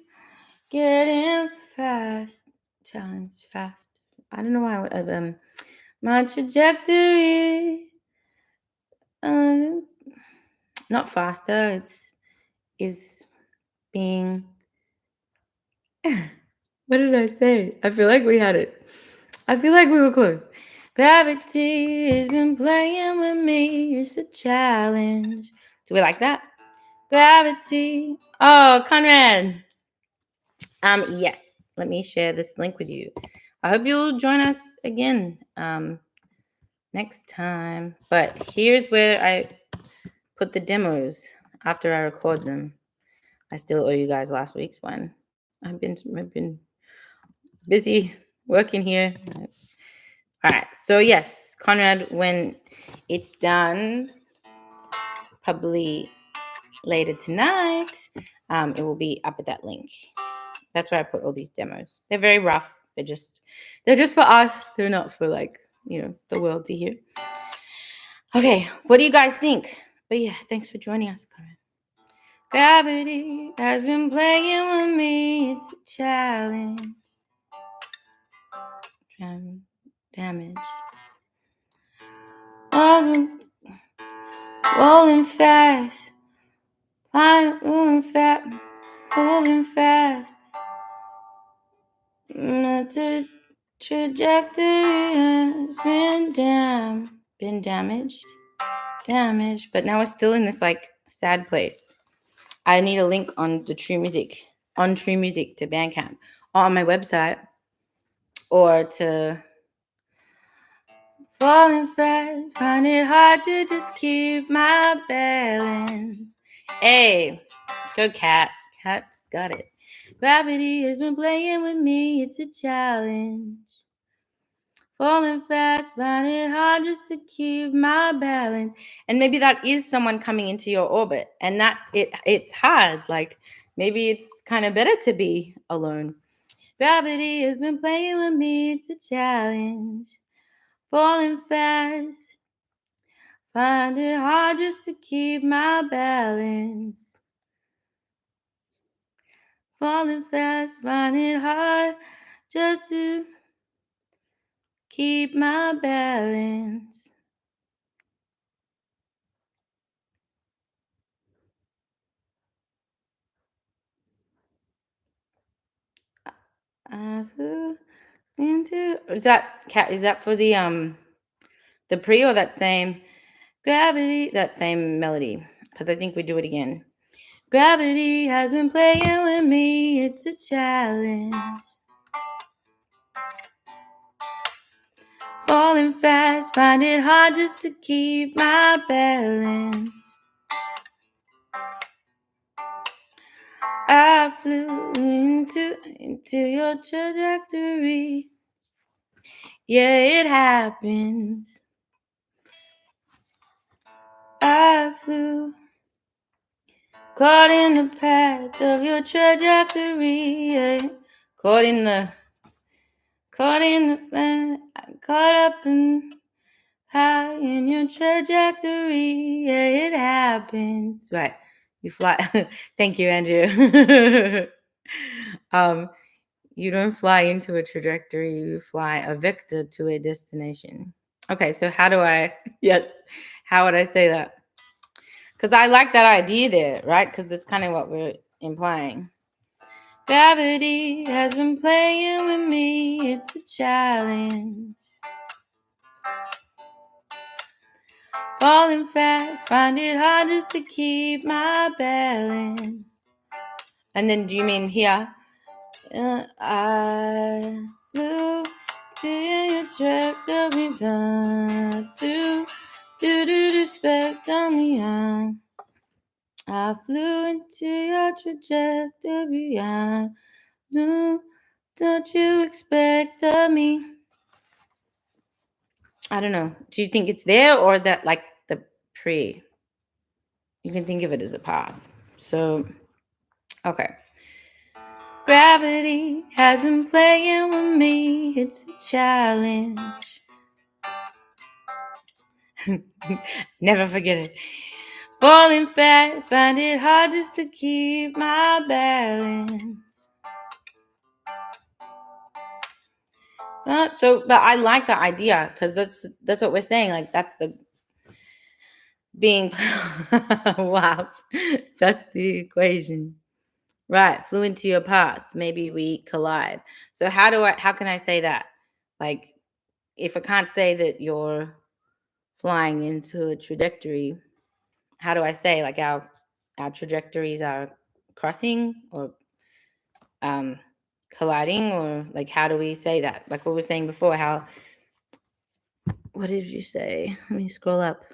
getting fast. Challenge fast. I don't know why. My trajectory, not faster. Is being. What did I say? I feel like we had it. I feel like we were close. Gravity has been playing with me. It's a challenge. Do we like that? Gravity. Oh, Conrad. Yes. Let me share this link with you. I hope you'll join us again next time. But here's where I put the demos after I record them. I still owe you guys last week's one. I've been busy working here. All right. So yes, Conrad, when it's done, probably later tonight, it will be up at that link. That's where I put all these demos. They're very rough. They're just for us. They're not for the world to hear. Okay, what do you guys think? But yeah, thanks for joining us, Conrad. Gravity has been playing with me. It's a challenge. Damage. Rolling fast. Moving fast. Moving fast. My trajectory has been damaged, but now we're still in this sad place. I need a link on True Music to Bandcamp, or on my website, or to falling fast. Find it hard to just keep my balance. Hey, go cat. Cat's got it. Gravity has been playing with me. It's a challenge. Falling fast, find it hard just to keep my balance. And maybe that is someone coming into your orbit, and that it's hard. Like maybe it's kind of better to be alone. Gravity has been playing with me. It's a challenge. Falling fast, find it hard just to keep my balance. Falling fast, find it hard just to keep my balance. I flew into. Is that for the pre or that same gravity? That same melody? Because I think we do it again. Gravity has been playing with me. It's a challenge. Falling fast, find it hard just to keep my balance. I flew into your trajectory. Yeah, it happens. I flew caught in the path of your trajectory. Yeah. Caught in the caught up in high in your trajectory. Yeah, it happens. Right. You fly. Thank you, Andrew. um, you don't fly into a trajectory, you fly a vector to a destination. Okay, so how do I, yeah, how would I say that? Because I like that idea there, right? Because it's kind of what we're implying. Gravity has been playing with me, it's a challenge. Falling fast, find it hard just to keep my balance. And then do you mean here? I flew to your trajectory, do respect on me. I flew into your trajectory. Don't you expect of me? I don't know. Do you think it's there or that like the pre? You can think of it as a path. So, okay. Gravity has been playing with me. It's a challenge. Never forget it. Falling fast, find it hard just to keep my balance. But I like the idea because that's what we're saying. Like that's the being. Wow, that's the equation. Right, flew into your path. Maybe we collide. So how can I say that? Like if I can't say that you're flying into a trajectory, how do I say like our trajectories are crossing or um colliding, or like how do we say that? Like what we were saying before, how what did you say? Let me scroll up.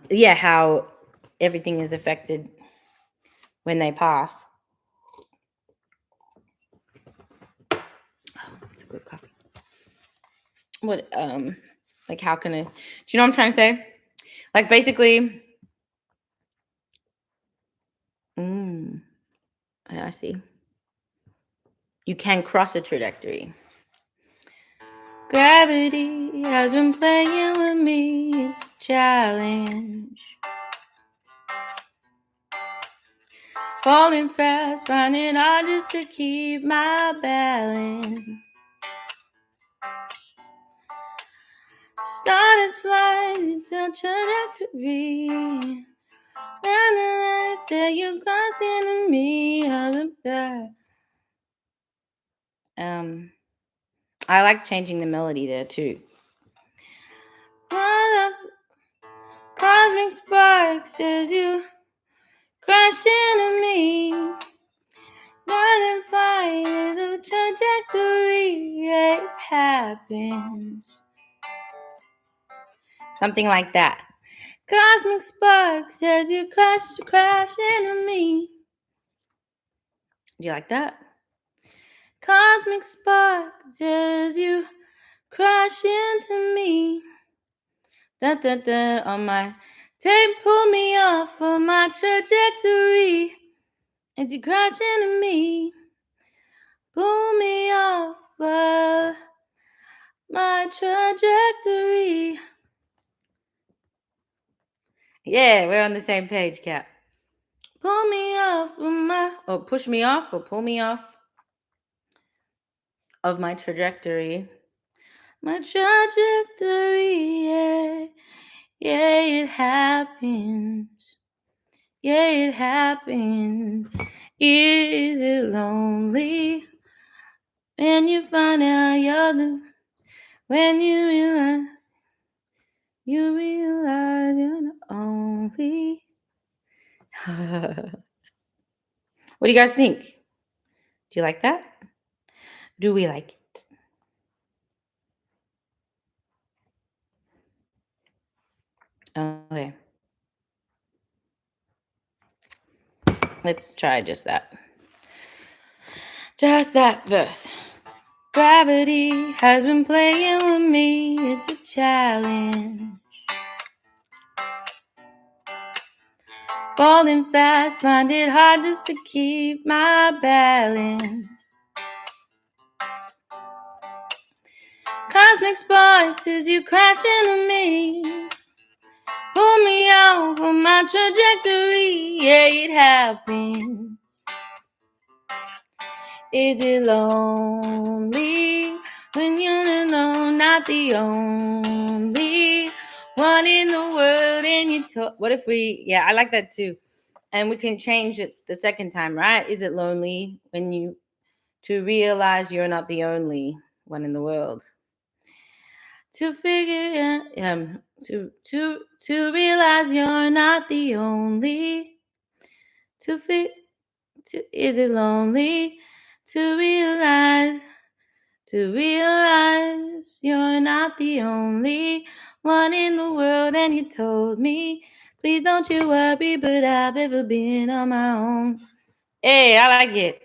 Yeah, how everything is affected when they pass. Oh, it's a good coffee. What like how can I, do you know what I'm trying to say? Like basically mm, I see. You can cross a trajectory. Gravity has been playing with me, it's a challenge. Falling fast, finding hard just to keep my balance. Started flying, it's a trajectory. And I say you're crossing to me on the back. I like changing the melody there too. Cosmic sparks as you crash into me. Nothing fine, the trajectory, it happens. Something like that. Cosmic sparks as you crash into me. Do you like that? Cosmic sparks as you crash into me. Da da da on my tape, pull me off of my trajectory. As you crash into me, pull me off of my trajectory. Yeah, we're on the same page, Cap. Pull me off of my, or push me off, or pull me off of my trajectory. My trajectory, yeah, yeah, it happens. Yeah, it happens. Is it lonely when you find out you're the when you realize you're the only. What do you guys think? Do you like that? Do we like it? Okay. Let's try just that. Just that verse. Gravity has been playing with me. It's a challenge. Falling fast, find it hard just to keep my balance. Cosmic sparks as you crash into me. Pull me out of my trajectory. Yeah, it happens. Is it lonely when you're alone? Not the only one in the world, and you talk. What if we? Yeah, I like that too. And we can change it the second time, right? Is it lonely when you to realize you're not the only one in the world? To figure to realize you're not the only. To fit. Is it lonely to realize? To realize you're not the only one in the world, and you told me, please don't you worry, but I've ever been on my own. Hey, I like it.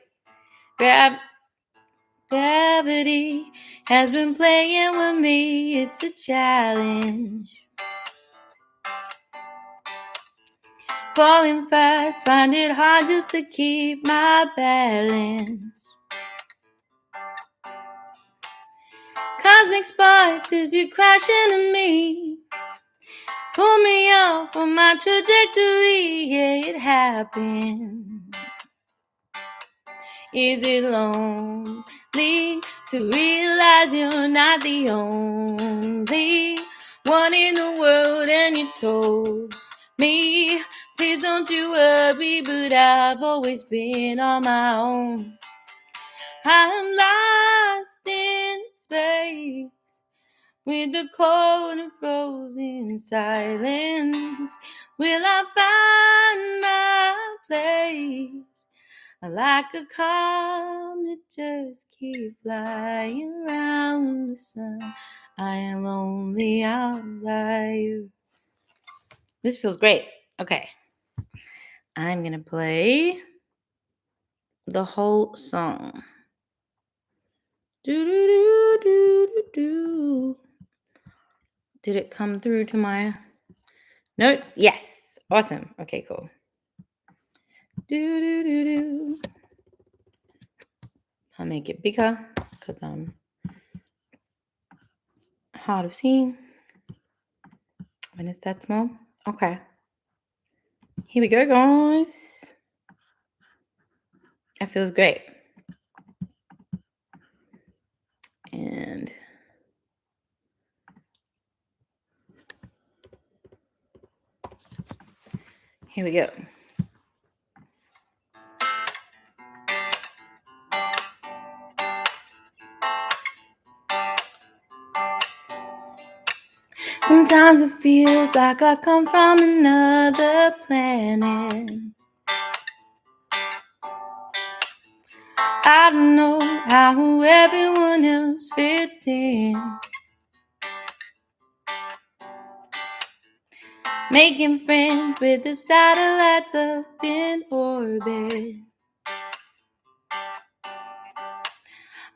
Gravity has been playing with me. It's a challenge. Falling fast, find it hard just to keep my balance. Cosmic sparks as you crash into me. Pull me off of my trajectory, yeah, it happened. Is it lonely to realize you're not the only one in the world, and you told me, please don't you worry, but I've always been on my own. I'm lost in space with the cold and frozen silence. Will I find my place? Like a comet, just keep flying around the sun. I am lonely outlier. This feels great. Okay. I'm going to play the whole song. Do, do, do, do, do, do. Did it come through to my notes? Yes. Awesome. Okay, cool. Do, do, do, do. I'll make it bigger because I'm hard of seeing when it's that small. Okay. Here we go, guys. That feels great. And here we go. Sometimes it feels like I come from another planet. I don't know how everyone else fits in. Making friends with the satellites up in orbit.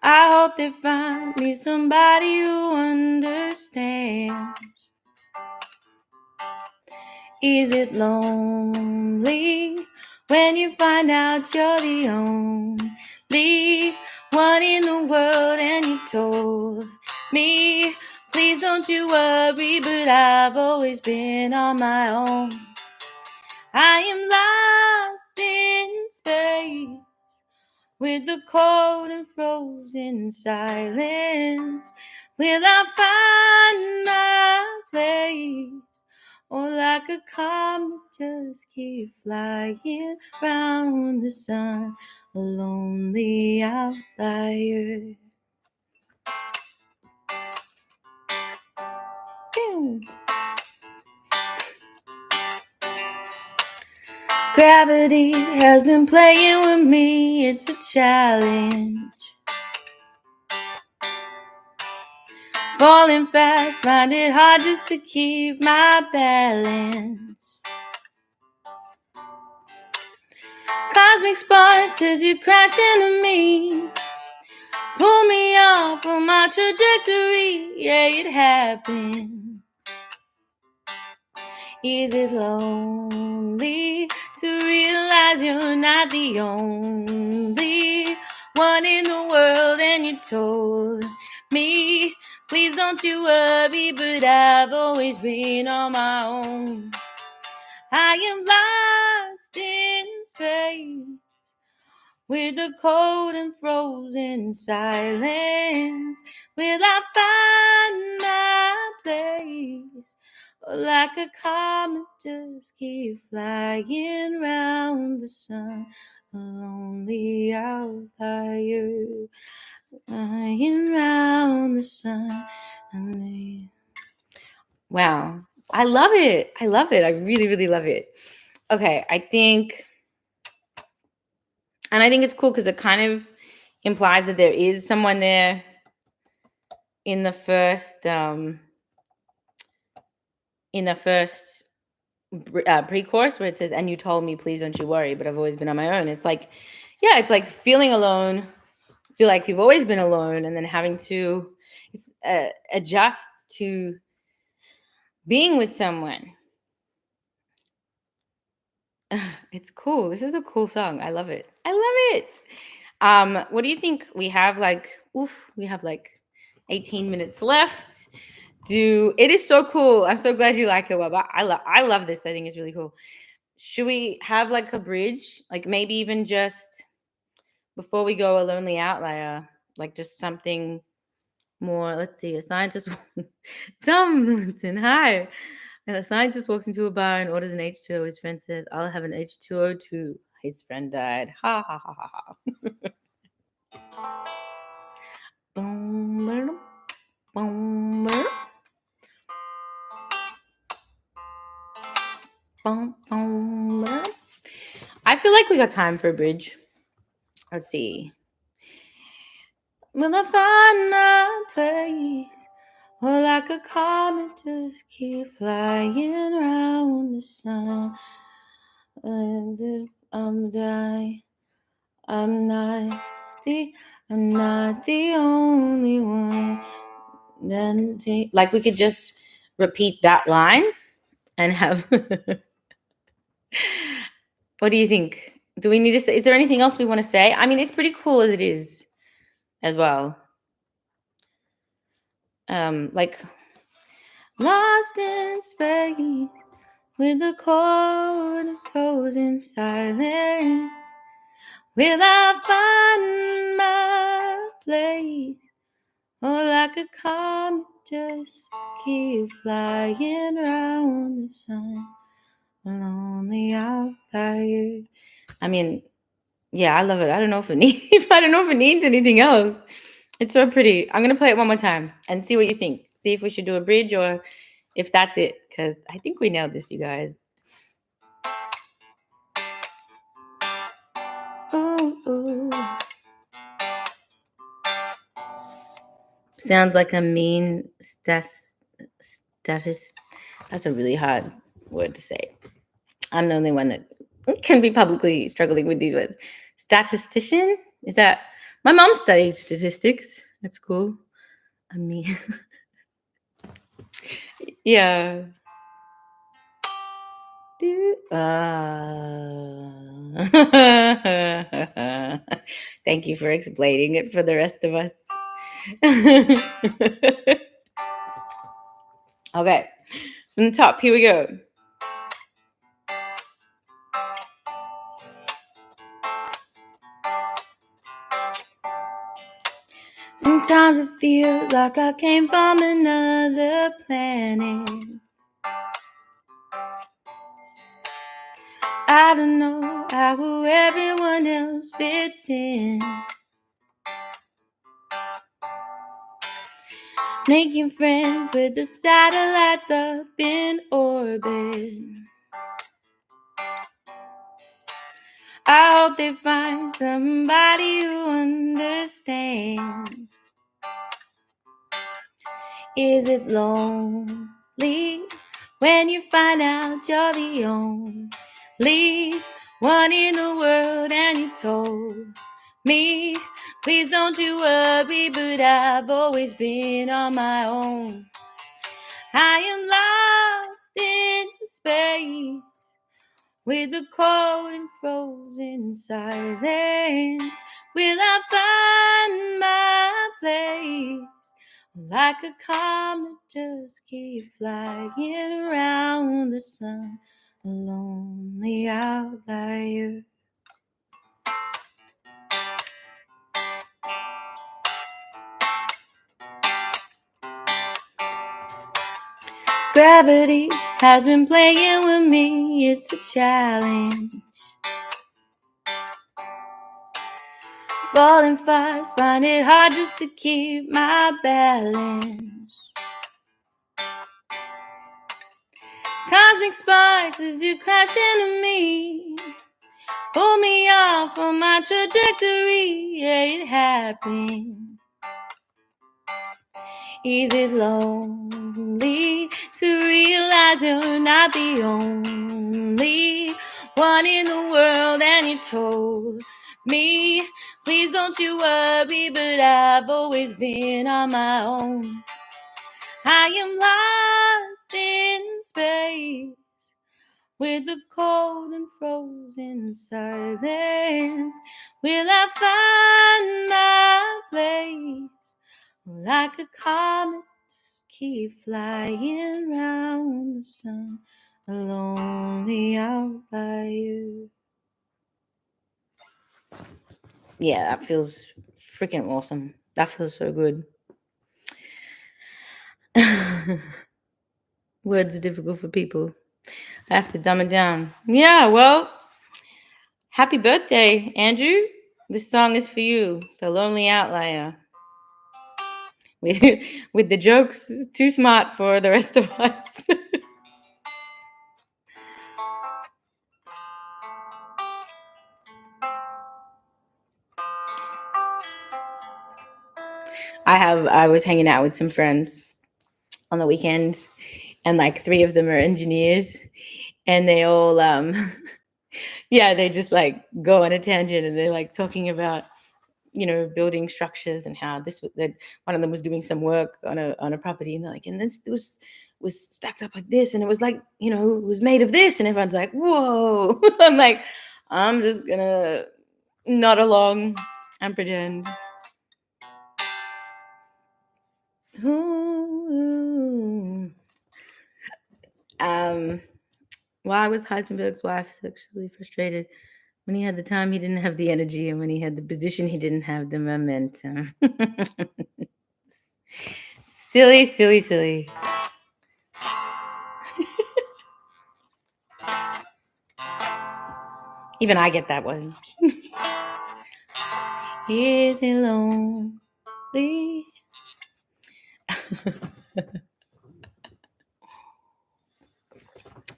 I hope they find me somebody who understands. Is it lonely when you find out you're the only one in the world, and you told me, please don't you worry, but I've always been on my own. I am lost in space with the cold and frozen silence. Will I find my place? Or like a comet, just keep flying round the sun, a lonely outlier. Pew. Gravity has been playing with me, it's a challenge. Falling fast, find it hard just to keep my balance. Cosmic sparks as you crash into me, pull me off of my trajectory. Yeah, it happened. Is it lonely to realize you're not the only one in the world? And you told me, please don't you worry, but I've always been on my own. I am lost in space with the cold and frozen silence. Will I find my place? Or like a comet, just keep flying round the sun, a lonely outlier, flying round the sun. Wow, I love it. I love it. I really, really love it. Okay, I think it's cool because it kind of implies that there is someone there in the first pre-chorus where it says, and you told me, please don't you worry, but I've always been on my own. It's like, yeah, it's like feeling alone, feel like you've always been alone, and then having to adjust to being with someone. It's cool. This is a cool song. I love it. I love it. What do you think? We have like 18 minutes left. It is so cool. I'm so glad you like it, Waba. I love this. I think it's really cool. Should we have like a bridge? Like maybe even just before we go, a lonely outlier, like just something more. Let's see. A scientist Tomlinson, hi. And a scientist walks into a bar and orders an H2O. His friend says, I'll have an H2O too. His friend died. Ha ha ha ha ha. Boom, boom, boom, boom. I feel like we got time for a bridge. Let's see. Will I find my place? Or like a comet, just keep flying around the sun. And if I'm dying, I'm not the only one. Then like we could just repeat that line and have. What do you think? Do we need to say? Is there anything else we want to say? I mean, it's pretty cool as it is, as well. Like lost in space with the cold and frozen silence. Will I find my place? Or like a comet, just keep flying around the sun, a lonely outlier. I mean, yeah, I love it. I don't know if it needs anything else. It's so pretty. I'm gonna play it one more time and see what you think. See if we should do a bridge or if that's it, because I think we nailed this, you guys. Ooh, ooh. Sounds like a mean status. That's a really hard word to say. I'm the only one that can be publicly struggling with these words. Statistician? Is that my mom studied statistics? That's cool. I mean, yeah. Thank you for explaining it for the rest of us. Okay, from the top, here we go. Sometimes it feels like I came from another planet. I don't know how everyone else fits in. Making friends with the satellites up in orbit. I hope they find somebody who understands. Is it lonely when you find out you're the only one in the world and you told me, please don't you worry, but I've always been on my own. I am lost in space with the cold and frozen silence. Will I find my place? Like a comet, just keep flying around the sun, a lonely outlier. Gravity has been playing with me, it's a challenge. Falling fast, find it hard just to keep my balance. Cosmic sparks as you crash into me, pull me off on my trajectory. Yeah, it happened. Is it lonely to realize you're not the only one in the world and you told me, please don't you worry, but I've always been on my own. I am lost in space with the cold and frozen silence. Will I find my place? Like a comet, just keep flying round the sun, a lonely outlier. Yeah, that feels freaking awesome. That feels so good. Words are difficult for people. I have to dumb it down. Yeah, well, happy birthday, Andrew. This song is for you, The Lonely Outlier. With the jokes too smart for the rest of us. I was hanging out with some friends on the weekend, and like 3 of them are engineers, and they all yeah, they just like go on a tangent, and they're like talking about, you know, building structures and how that one of them was doing some work on a property, and they're like, and this was stacked up like this, and it was like, you know, it was made of this, and everyone's like, whoa. I'm like, I'm just gonna nod along and pretend. Ooh. Why was Heisenberg's wife sexually frustrated? When he had the time, he didn't have the energy, and when he had the position, he didn't have the momentum. Silly, silly, silly. Even I get that one. Is it lonely?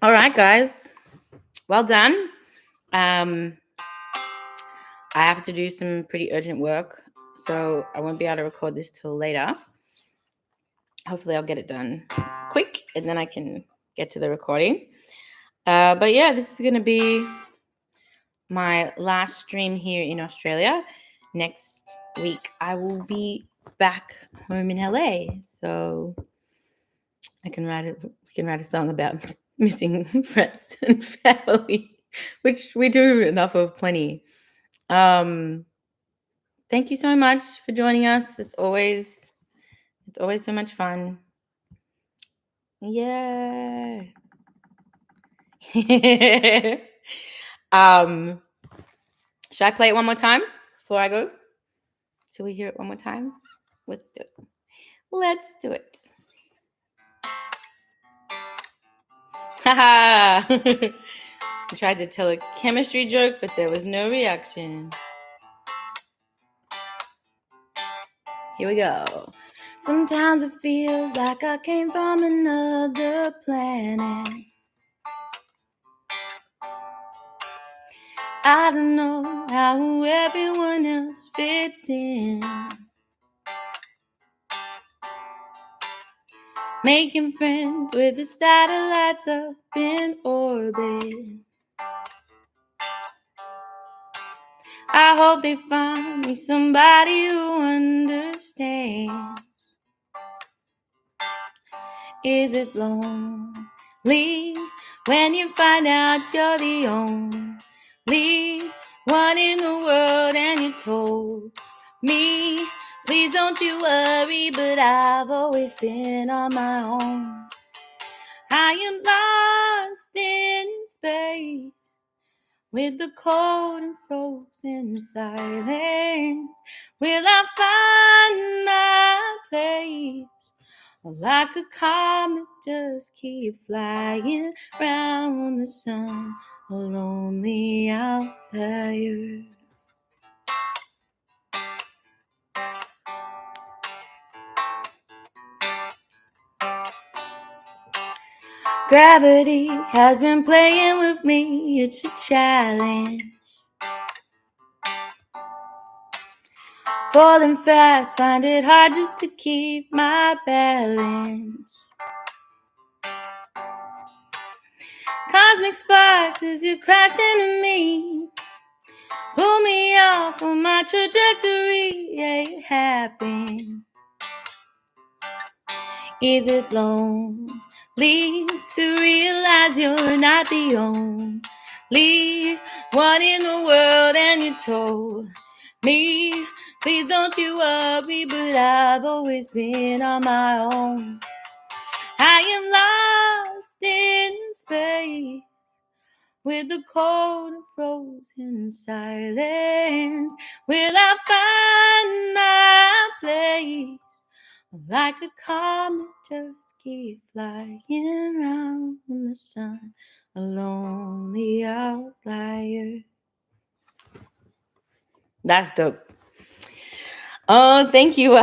All right, guys. Well done. I have to do some pretty urgent work, so I won't be able to record this till later. Hopefully, I'll get it done quick, and then I can get to the recording. But yeah, this is going to be my last stream here in Australia. Next week, I will be back home in LA, so we can write a song about missing friends and family, which we do enough of, plenty. Thank you so much for joining us. It's always so much fun. Yeah. Should I play it one more time before I go? Should we hear it one more time? Let's do it. Let's do it. Haha. I tried to tell a chemistry joke, but there was no reaction. Here we go. Sometimes it feels like I came from another planet. I don't know how everyone else fits in. Making friends with the satellites up in orbit. I hope they find me somebody who understands. Is it lonely when you find out you're the only one in the world and you told me, please don't you worry, but I've always been on my own. I am lost in space with the cold and frozen silence. Will I find my place? Or like a comet, just keep flying round the sun, a lonely outlier. Gravity has been playing with me, it's a challenge. Falling fast, find it hard just to keep my balance. Cosmic sparks as you crash into me, pull me off of my trajectory, yeah, it happened. Is it lonely to realize you're not the only one in the world and you told me, please don't you worry, but I've always been on my own. I am lost in space with the cold and frozen silence. Will I find my place? Like a comet, just keep flying round the sun, a lonely outlier. That's dope. Oh, thank you.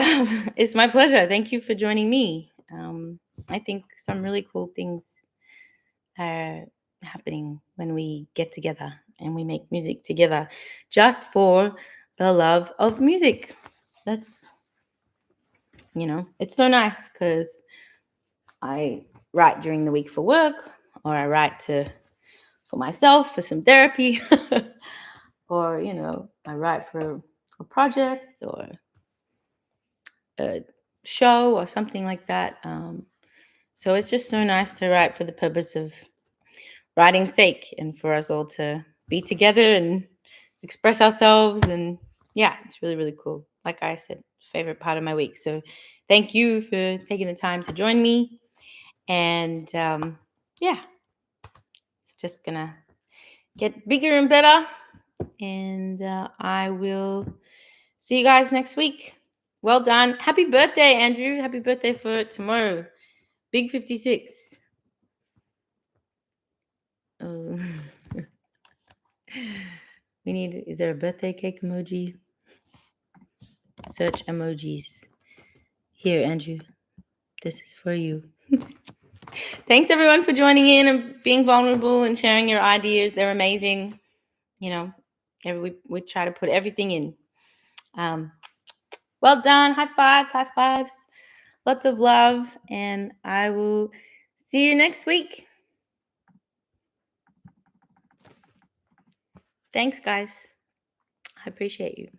It's my pleasure. Thank you for joining me. I think some really cool things are happening when we get together and we make music together just for the love of music. That's, it's so nice because I write during the week for work, or I write for myself for some therapy, or I write for a project or a show or something like that. So it's just so nice to write for the purpose of writing's sake and for us all to be together and express ourselves. And yeah, it's really, really cool. Like I said, favorite part of my week. So thank you for taking the time to join me. And yeah, it's just gonna get bigger and better. And I will see you guys next week. Well done. Happy birthday, Andrew. Happy birthday for tomorrow. Big 56. Oh. Is there a birthday cake emoji? Search emojis. Here, Andrew. This is for you. Thanks everyone for joining in and being vulnerable and sharing your ideas. They're amazing. We try to put everything in. Well done. High fives, high fives. Lots of love. And I will see you next week. Thanks, guys. I appreciate you.